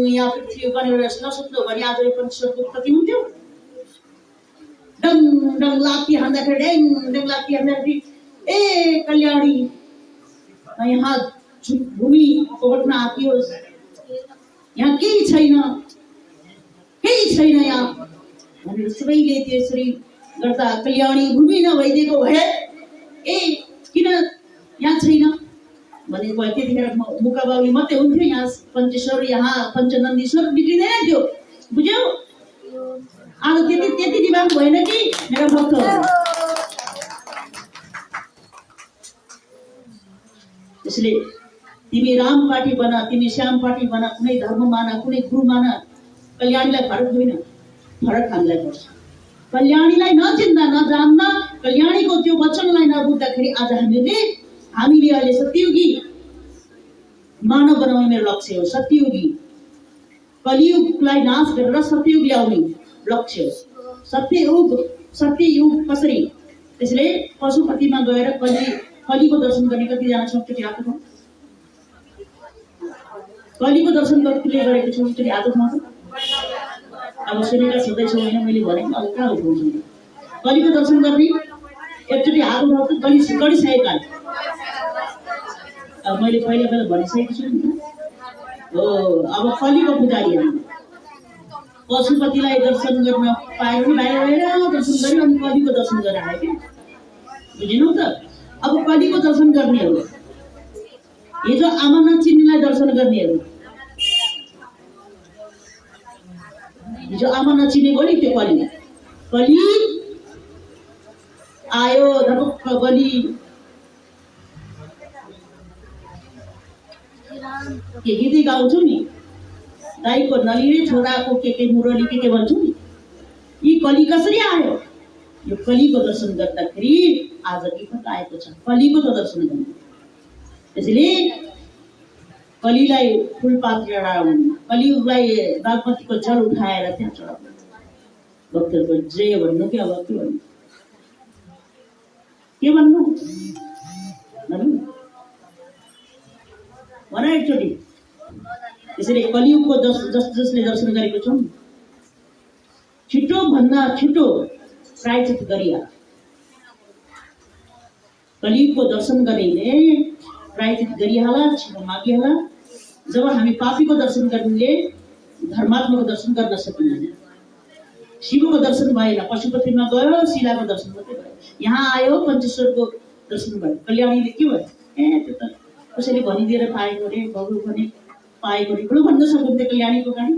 यहाँ पृथ्वी बनेर नसुत्नु भने आज यो पञ्चेश्वरको उत्पत्ति हुन्थ्यो। डङ डङ लात्ती हान्दाखेरि ए कल्याणी यहाँ भूमि ओगट्न आतियोस्, यहाँ केही छैन यहाँ भनेर सबैले त्यसरी गर्दा कल्याणी भूमि नभइदिएको भए ए किन यहाँ छैन भनेको भए त्यतिखेर मुकाबाउली मात्रै हुन्थ्यो। यहाँ पञ्चेश्वर, यहाँ पञ्चनन्दीश्वर बिग्रिँदैन थियो। बुझ्यौ? आज त्यति दिमाग भएन कि मेरो भक्तहरू। त्यसले तिमी राम पार्टी बना, तिमी श्याम पार्टी बना, कुनै धर्म माना, कुनै गुरु माना, कल्याणीलाई फरक होइन। फरक हामीलाई पर्छ। कल्याणीलाई नचिन्दा नजान्दा, कल्याणीको त्यो वचनलाई नबुझ्दाखेरि आज हामीले अहिले सत्ययुगी मानव बनाउने मेरो लक्ष्य हो। सत्ययुगी कलियुगलाई नाश गरेर सत्ययुग ल्याउने लक्ष्य हो। सत्ययुग कसरी? त्यसले पशुपतिमा गएर कलीको दर्शन गर्ने कतिजना छौँ? एकचोटि हात उठाउँ। कलीको दर्शन गरेको छौँ? एकचोटि हात उठाउँ। अब सुनेका छँदैछौँ होइन, मैले भनेको अब कहाँ उठाउँछु? कलीको दर्शन गर्ने एकचोटि हात उठाउँछु। गरिसकेका अब मैले पहिला भनिसकेको छु नि हो। अब कलीको पुजारी पशुपतिलाई दर्शन गर्न पायो भने बाहिर दर्शन गऱ्यो, अनि कलीको दर्शन गरेर आयो क्या। बुझिनौ त? अब कलीको दर्शन गर्नेहरू, हिजो आमा नचिन्नेलाई दर्शन गर्नेहरू, हिजो आमा नचिनेको नि त्यो कली आयो धपक्क बलि। के गीतै गाउँछु नि, दाईको नलिने छोराको के मुरली के भन्छु नि। यी कली कसरी आयो? यो कलीको दर्शन गर्दाखेरि आज विपद आएको छ। कलीको त दर्शन गर्नु। त्यसैले कलीलाई फुलपात चढाउनु, कलियुगलाई बागमतीको जल उठाएर त्यहाँ चढाउनु। भक्तहरूको जय भन्नु कि अब के भन्नु? के भन्नु? भन एकचोटि। त्यसैले कलियुगको जसले दर्शन गरेको छौँ, छिटो भन्दा छिटो प्रायश्चित गरिहाल। कलियुगको दर्शन गरेले प्रायश्चित गरिहाल, छिटो मागिहाल। जब हामी पापीको दर्शन गर्नेले धर्मात्माको दर्शन गर्न सकिँदैन। शिवको दर्शन भएन, पशुपतिमा गयो, शिलाको दर्शन मात्रै भयो। यहाँ आयो, पञ्चेश्वरको दर्शन भयो। कल्याणीले के भयो? त्यो त कसैले भनिदिएर पाएको रे, बबु भने पाएको रे, ठुलो भन्न सक्नुहुन्थ्यो कल्याणीको कहानी।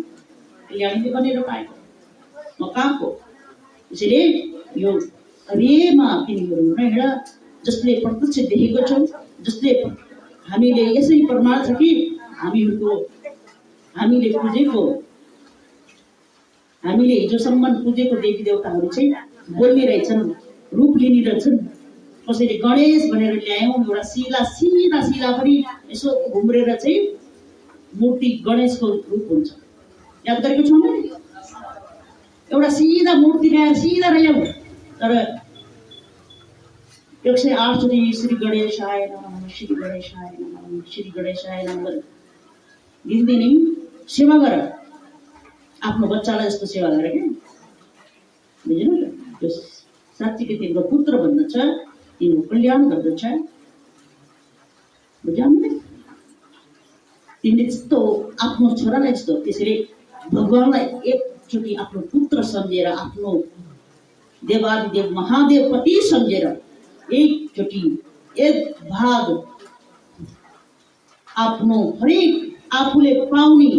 कल्याणीले भनेर पाएको, म कहाँको? त्यसैले यो हरेमा तिनीहरू हिँड, जसले प्रत्यक्ष देखेको छौँ, जसले हामीले यसै प्रमाण छ कि हामीले पुजेको, हामीले हिजोसम्म पुजेको देवी देवताहरू चाहिँ बोल्ने रहेछन्, रूप लिने रहेछन्। कसैले गणेश भनेर ल्यायौँ, एउटा सिधा सिधा पनि यसो घुम्रेर चाहिँ मूर्ति गणेशको रूप हुन्छ। याद गरेको छौँ नि, एउटा सिधा मूर्ति ल्याएर सिधा ल्याउँ, तर 108 चोटि श्री गणेशाय नमः, श्री गणेशाय नमः, श्री गणेशाय नमः दिनदिनै सेवा गर। आफ्नो बच्चालाई जस्तो सेवा गर क्या, बुझ्नु त? त्यो साँच्चीकै तिम्रो पुत्र भन्दछ, तिम्रो कल्याण गर्दछ। बुझ्नु? तिमीले जस्तो आफ्नो छोरालाई जस्तो, त्यसैले भगवानलाई एकचोटि आफ्नो पुत्र सम्झेर, आफ्नो देवादिदेव महादेव पति सम्झेर एकचोटि एक भाग आफ्नो हरेक आफूले पाउने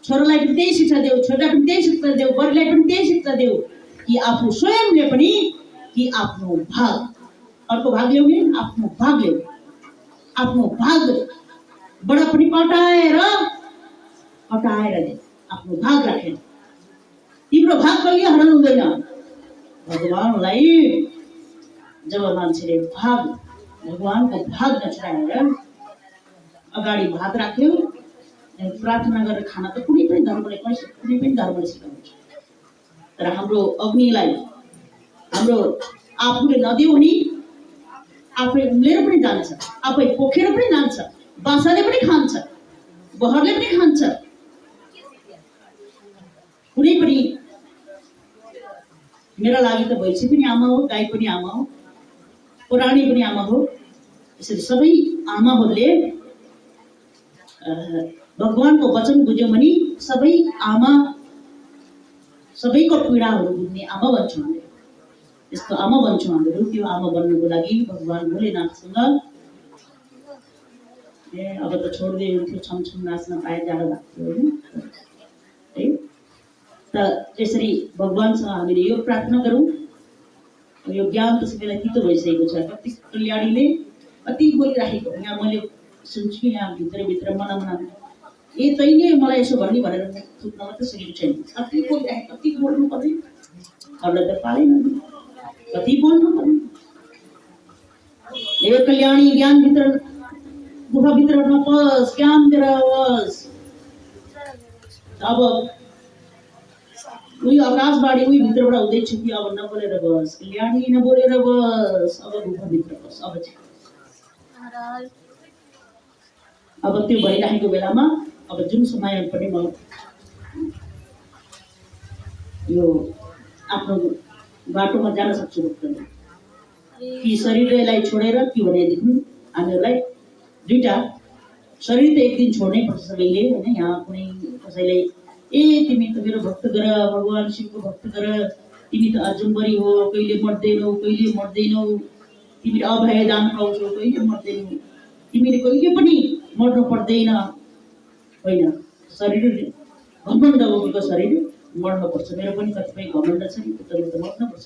छोरालाई पनि त्यही शिक्षा देऊ, छोरालाई पनि त्यही शिक्षा देऊ, बडीलाई पनि त्यही शिक्षा देऊ कि आफू स्वयंले पनि कि आफ्नो भाग, अर्को भाग ल्याउने, आफ्नो भाग ल्याऊ। आफ्नो भाग बडा पनि कटाएर आफ्नो भाग राखेर तिम्रो भाग कहिले हराउनु हुँदैन। भगवानलाई जब मान्छेले भगवानको भाग नछुटाएर अगाडि भात राख्यो, प्रार्थना गरेर खाना त कुनै पनि धर्मले सिकाउँछ। तर हाम्रो अग्निलाई हाम्रो आफूले नदियो भने आफै उम्लेर पनि जान्छ, आफै पोखेर पनि जान्छ, बासाले पनि खान्छ, बहरले पनि खान्छ। कुनै पनि मेरा लागि त भैँसी पनि आमा हो, गाई पनि आमा हो, पुराणी पनि आमा हो। यसरी सबै आमाहरूले भगवानको वचन बुझ्यो भने सबै आमा, सबैको पीडाहरू बुझ्ने आमा बन्छौँ हामी। यस्तो आमा बन्छौँ हामीहरू। त्यो आमा बन्नुको लागि भगवान भोलेनाथसँग अब त छोड्दै हुन्थ्यो, छमछम नाच्न पाए जाडो लाग्थ्यो होइन। है त यसरी भगवानसँग हामीले यो प्रार्थना गरौँ। यो ज्ञान त सबैलाई तितो भइसकेको छ। कति कल्याणीले कति बोलिराखेको, यहाँ मैले सुन्छु कि यहाँ भित्रभित्र मनमा तैँले मलाई यसो भन्ने भनेर थुक्न मात्रै सकेको छैन। कति बोलिराखेको, कति बोल्नु पर्ने, अरूलाई त पालेन, कति बोल्नु पर्ने। यो कल्याणी ज्ञानभित्र, गुफाभित्र नपस, ज्ञानभित्र बस। अब उही आकाशवाणी उही भित्रबाट हुँदैछु कि अब नबोलेर बस, कल्याणी नबोलेर बस, अब गुफाभित्र बस। अब त्यो भइराखेको बेलामा अब जुन समय पनि म यो आफ्नो बाटोमा जान सक्छु भक्तले कि शरीरलाई छोडेर, के भनेदेखि हामीहरूलाई दुईटा शरीर त एक दिन छोड्नै पर्छ सबैले होइन। यहाँ कुनै कसैले तिमी त मेरो भक्त गर, भगवान शिवको भक्त गर, तिमी त अजम्बरी हो, कहिले मर्दैनौ, तिमीले अभय दान पाउँछौ, कहिले मर्दैनौ, तिमीले कहिले पनि मर्नु पर्दैन। होइन, शरीर घमण्ड बोकेको शरीर मर्नुपर्छ। मेरो पनि कतिपय घमण्ड छ नि, तर त मर्नुपर्छ।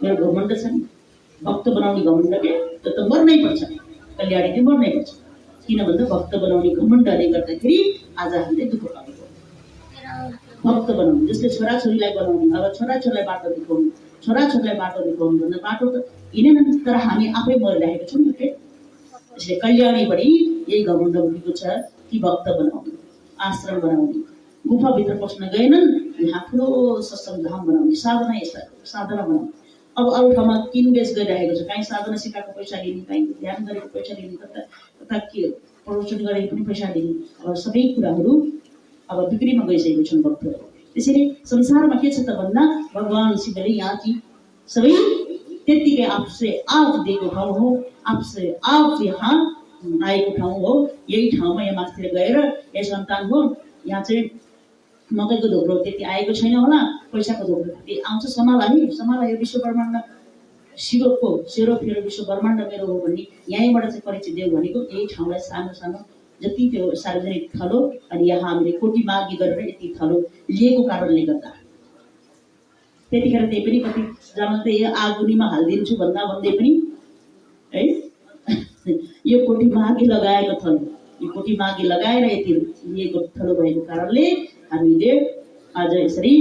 मेरो घमण्ड छ नि, भक्त बनाउने घमण्ड के, त्यो त मर्नै पर्छ। कल्याणीले मर्नै पर्छ। किन भन्दा भक्त बनाउने घमण्डले गर्दाखेरि आज हामीले दुःख पाएको। भक्त बनाउनु, जसले छोराछोरीलाई बनाउनु, अब छोराछोरीलाई बाटो देखाउनु, भन्दा बाटो त हिँडेन, तर हामी आफै मरिरहेको छौँ। त्यसले कल्याणी पनि यही घमण्ड उठेको छ कि भक्त बनाउने, आश्रम बनाउने, गुफाभित्र पस्न गएनन्, यहाँ ठुलो सत्सङ्ग धाम बनाउने, साधना यस्ता साधना बनाउने। अब अरू ठाउँमा किनबेच गरिरहेको छ, कहीँ साधना सिकाएको पैसा लिने, कहीँ ध्यान गरेको पैसा लिने, कता के प्रवचन गरेको पनि पैसा लिने। अब सबै कुराहरू अब बिक्रीमा गइसकेको छन् भक्तहरू। त्यसैले संसारमा के छ त भन्दा भगवान शिवले यहाँ कि सबै त्यत्तिकै आफसे आफ दिएको ठाउँ हो, आफसे आफ यहाँ आएको ठाउँ हो। यही ठाउँमा यहाँ माथितिर गएर यही सन्तान हो, यहाँ चाहिँ मकैको धोक्रो त्यति आएको छैन होला, पैसाको धोक्रो त्यति आउँछ, समाला यो विश्व ब्रह्माण्ड शिवको सेरोफेरो विश्व ब्रह्माण्ड मेरो हो भन्ने यहीँबाट चाहिँ परिचय देऊ भनेको। यही ठाउँलाई सानो सानो जति त्यो सार्वजनिक थलो अनि यहाँ हामीले कोटी मागी गरेर यति थलो लिएको कारणले गर्दा त्यतिखेर त्यही पनि कति जना त आगुनीमा हालिदिन्छु भन्दा भन्दै पनि है यो कोटी मागी लगाएको थलो, यो कोटी मागी लगाएर यति लिएको थलो भएको कारणले हामीले आज यसरी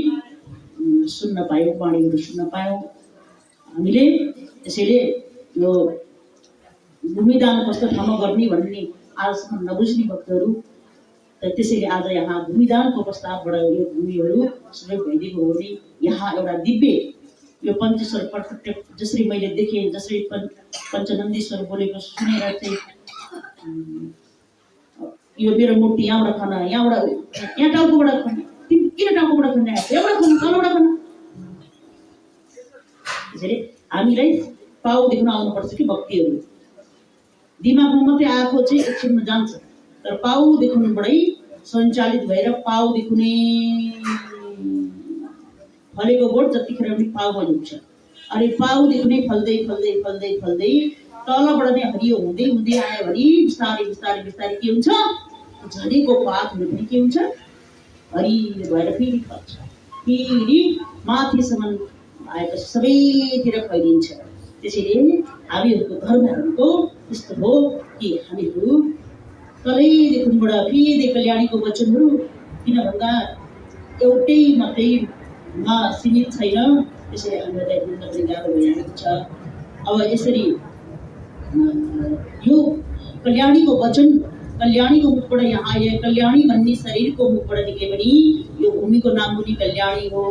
सुन्न पायौँ, वाणीहरू सुन्न पायौँ हामीले। त्यसैले यो भूमिदान कस्तो ठाउँमा गर्ने भन्ने आजसम्म नबुझ्ने भक्तहरू, त्यसैले आज यहाँ भूमिदानको प्रस्तावबाट यो भूमिहरू सबै भइदिएको हो भने यहाँ एउटा दिव्य यो पञ्चेश्वर पर्फेक्ट जसरी मैले देखेँ, जसरी पञ्चनन्दीश्वर बोलेको सुनेर चाहिँ यो मेरो मूर्ति यहाँबाट खन, यहाँ टाउकोबाट खन, किन टाउकोबाट खन्ने, एउटा खन तलबाट खन। त्यसैले हामीलाई पाउ देख्न आउनुपर्छ कि भक्तिहरू दिमागमा मात्रै आएको चाहिँ एकछिनमा जान्छ, तर पाउ देखाउनुबाटै सञ्चालित भएर पाउ देखाउने फलेको बोट जतिखेर पनि पाउमा झुक्छ। अनि पाउ देख्ने फल्दै फल्दै फल्दै फल्दै तलबाट नै हरियो हुँदै हुँदै आयो भने बिस्तारै बिस्तारै बिस्तारै के हुन्छ, झरेको पातहरू पनि के हुन्छ, हरियो भएर फेरि फल्छ, फेरि माथिसम्म आएपछि सबैतिर फैलिन्छ। त्यसैले हामीहरूको धर्महरूको यस्तो हो कि हामीहरू तलैदेखिबाट फेरि कल्याणीको वचनहरू किन भन्दा एउटै मात्रैमा सीमित छैन, त्यसैले हामीलाई बुझ्न पनि गाह्रो भइरहेको छ। अब यसरी यो कल्याणीको वचन कल्याणीको मुखबाट यहाँ आए, कल्याणी भन्ने शरीरको मुखबाट निक्ले पनि यो भूमिको नाम पनि कल्याणी हो।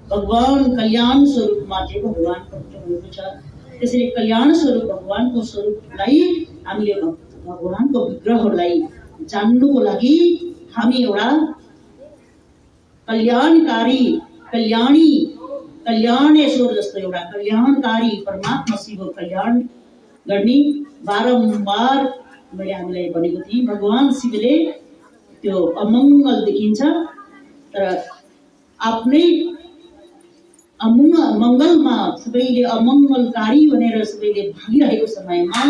भगवान कल्याण स्वरूपमा चाहिँ भगवान प्रकट भएको छ। त्यसैले कल्याण स्वरूप भगवानको स्वरूपलाई हामीले भगवानको विग्रहहरूलाई जान्नुको लागि हामी एउटा कल्याणकारी कल्याणेश्वर जस्तो एउटा कल्याणकारी परमात्मा शिव कल्याण गर्ने बारम्बार मैले हामीलाई भनेको थिएँ। भगवान शिवले त्यो अमङ्गल देखिन्छ तर आफ्नै मङ्गलमा सबैले अमङ्गलकारी भनेर सबैले भागिरहेको समयमा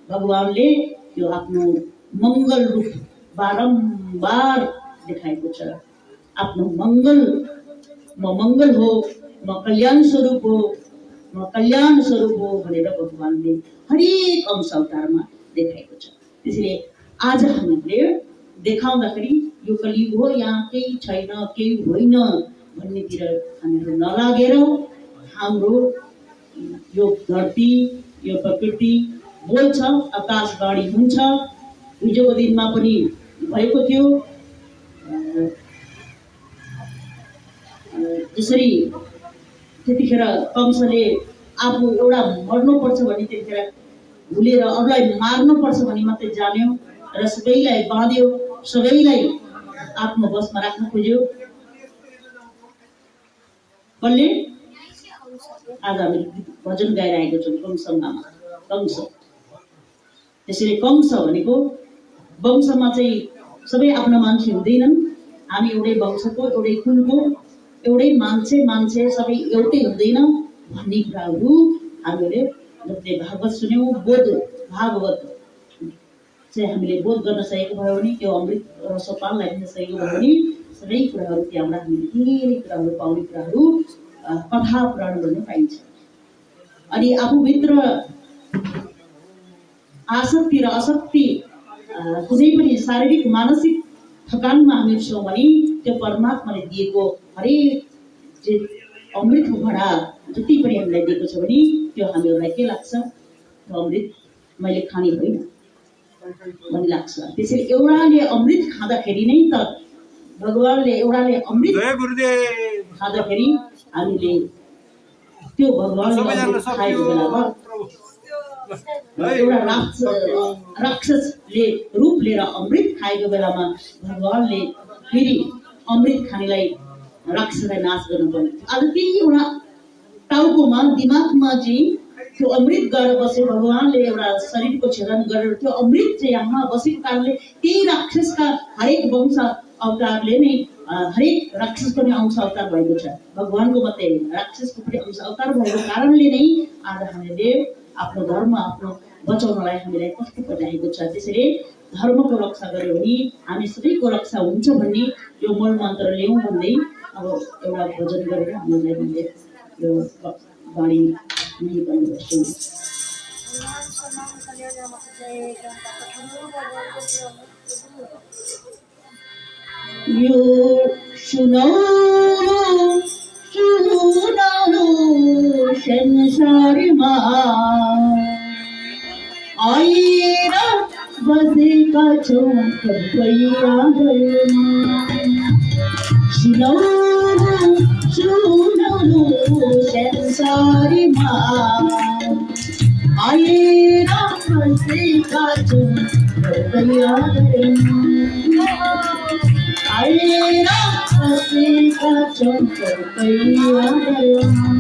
भगवानले त्यो आफ्नो मङ्गल रूप बारम्बार देखाएको छ। आफ्नो मङ्गल, म मङ्गल हो, म कल्याण स्वरूप हो, म कल्याण स्वरूप हो भनेर भगवानले हरेक अंश अवतारमा देखाएको छ। त्यसैले आज हामीले देखाउँदाखेरि यो कलियुग हो, यहाँ केही छैन केही होइन भन्नेतिर हामीहरू नलागेर हाम्रो यो धरती यो प्रकृति बोल्छ, आकाशवाणी हुन्छ। हिजोको दिनमा पनि भएको थियो, जसरी त्यतिखेर कंसले आफू एउटा मर्नुपर्छ भने त्यतिखेर भुलेर अरूलाई मार्नुपर्छ भने मात्रै जान्यो र सबैलाई बाँध्यो, सबैलाई आफ्नो बसमा राख्न खोज्यो। कसले? आज हामी भजन गाइरहेको छौँ कंसमामा, कंस। त्यसैले कंस भनेको वंशमा चाहिँ सबै आफ्ना मान्छे हुँदैनन्, हामी एउटै वंशको एउटै कुलको एउटै मान्छे सबै एउटै हुँदैन भन्ने कुराहरू हामीले जसले भागवत सुन्यौँ, बोध भागवत चाहिँ हामीले बोध गर्न सकेको भयो भने, त्यो अमृत रसपानलाई दिन सकेको भयो भने सबै कुराहरू त्यहाँबाट हामीले धेरै कुराहरू पाउने कुराहरू कथा पुराण गर्न पाइन्छ। अनि आफूभित्र आसक्ति र असक्ति कुनै पनि शारीरिक मानसिक थकानमा हामी छौँ भने त्यो परमात्माले दिएको हरेक अमृतको घडा जति पनि हामीलाई दिएको छ भने त्यो हामीहरूलाई के लाग्छ, त्यो अमृत मैले खाने होइन, भन्ने लाग्छ। त्यसैले एउटाले अमृत खाँदाखेरि नै त भगवानले एउटाले अमृत खाँदाखेरि हामीले त्यो भगवानले अमृत खाएको बेलामा एउटा राक्षसले रूप लिएर अमृत खाएको बेलामा भगवानले फेरि अमृत खानेलाई राक्षसलाई नाश गर्नुपर्ने। आज त्यही एउटा टाउकोमा दिमागमा चाहिँ त्यो अमृत गएर बसे भगवानले एउटा शरीरको छेदन गरेर त्यो अमृत चाहिँ यहाँ बसेको कारणले त्यही राक्षसका हरेक वंश अवतारले नै हरेक राक्षसको नै अंश अवतार भएको छ। भगवानको मात्रै राक्षसको पनि अंश अवतार भएको कारणले नै आज हामीले आफ्नो धर्म आफ्नो बचाउनलाई हामीलाई कष्ट परिरहेको छ। त्यसैले धर्मको रक्षा गर्यो भने हामी सबैको रक्षा हुन्छ भन्ने यो मूल मन्त्र ल्याउँ भन्दै अब एउटा भजन गरेर हामीलाई यो बाणी यही गर्नुपर्छु। यो सुनाउनु संसारमा आएर बसेका छौँ सबैका घरमा। सुनाउनु संसारमा आएर बसेका छौँ सबैका घरमा। आएर बसेका छौँ सबैका घरमा।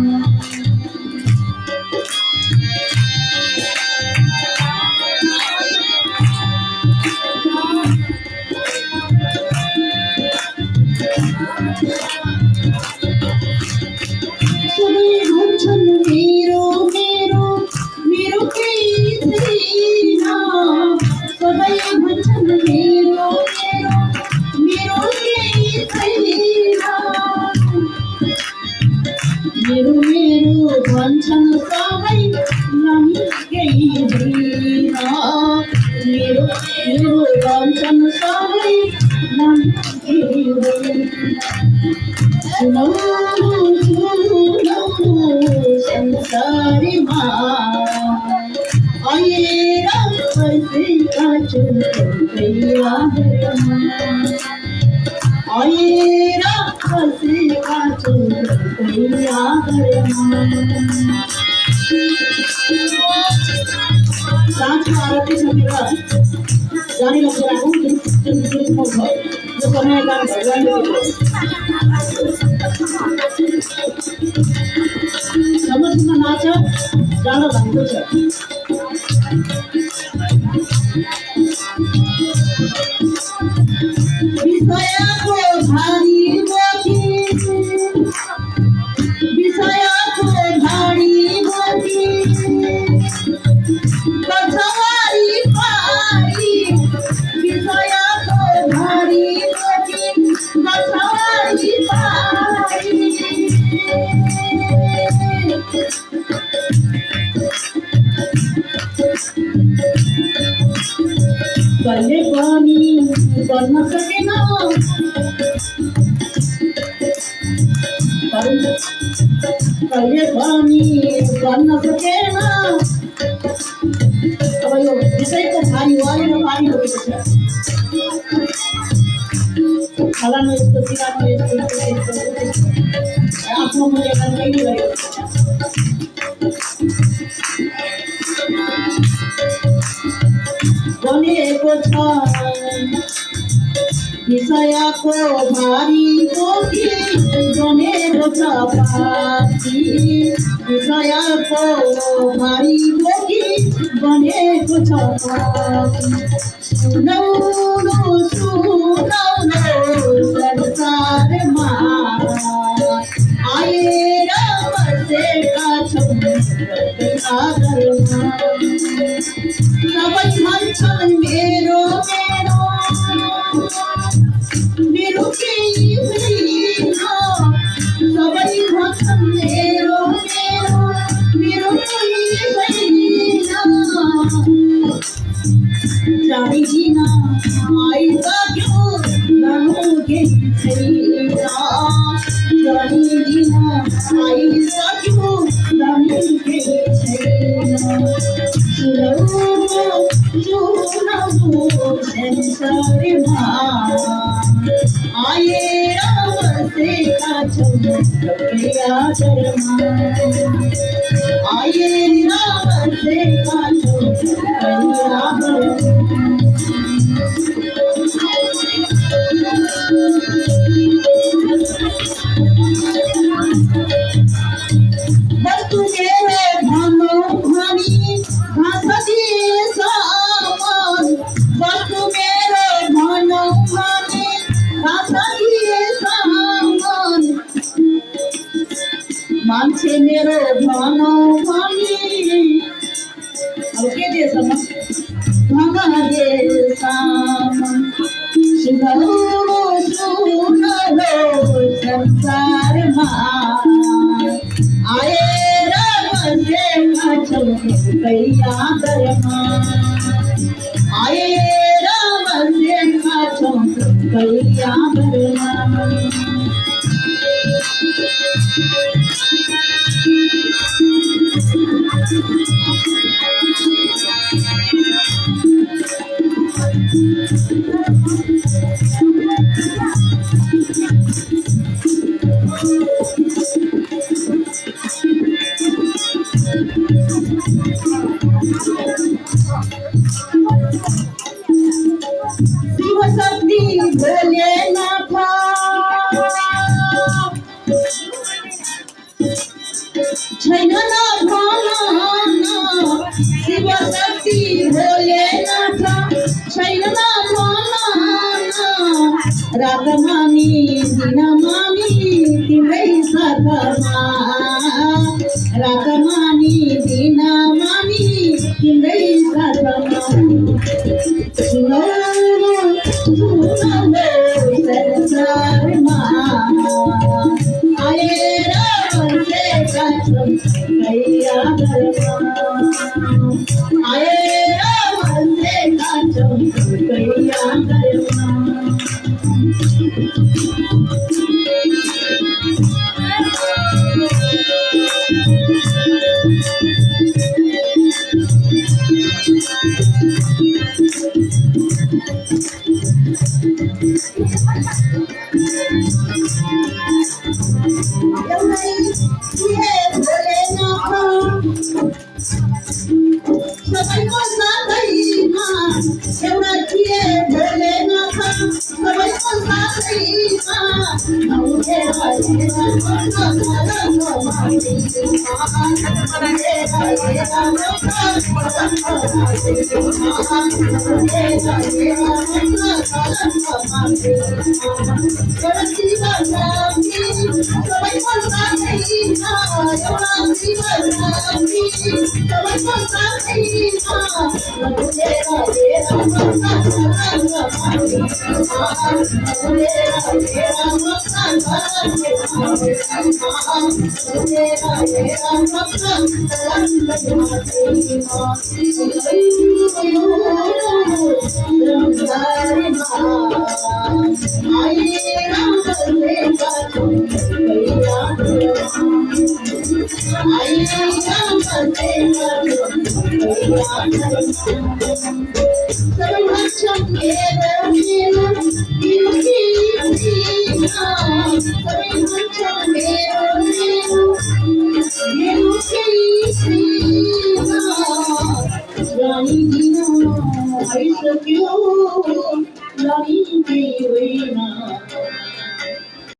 जाने लग रहा हूँ जो समय का भगवान समझमा नाच गाना भनेको छ। विषयको भारी बोकी विषयको भारी बोकी बसवारी पारी विषयको भारी बोकी बसवारी पारी। कहिले पनि गर्न सकेन कहिले पनि गर्न सकेन। अब यो विषयको भारी वारेर पारी भएको छ। फलानु यस्तो बिरानो यस्तो आफ्नो मूल्याङ्कन कहिले गरेको छ। बनेको छ विषयको भारी बोकी बनेको छ पापी विषयको भारी बोकी बनेको छ पापी। सुनाउनु संसारमा आएर बसेका छौँ सबैका घरमा। सबै भन्छन् मेरो मेरो मेरो केही हुँदैन। सबै भन्छन् मेरो मेरो मेरो केही हुँदैन। जानिदिन आइसक्यो गर्नु केही छैन। जानिदिन आइसक्यो गर्नु केही छैन। सुनाउनु कैया दरमा आए राम से काटो कैया दरमा बतु मेरे भानो भानी भासदी सामान बतु मेरे भानो भानी भासदी सामान मानसे मेरो भानो भानी ओके दे समा भागा दे सामान सुनो सुनो संसार मा आए राम से काटो कैया दरमा आए राम से काटो कैया दरमा शिव शक्ति भोलेनाथ छैन न भन शिव शक्ति भोलेनाथ छैन न भन रात मानी दिन मानी तिम्रै साथमा रात मानी दिन मानी तिम्रै साथमा सुनो सुनो संसारमा आए राम से काटो कैया दरमा आए राम से काटो कैया दरमा सबैको साथैमा एउटा थिए भोलेनाथ सबैको साथैमा रानी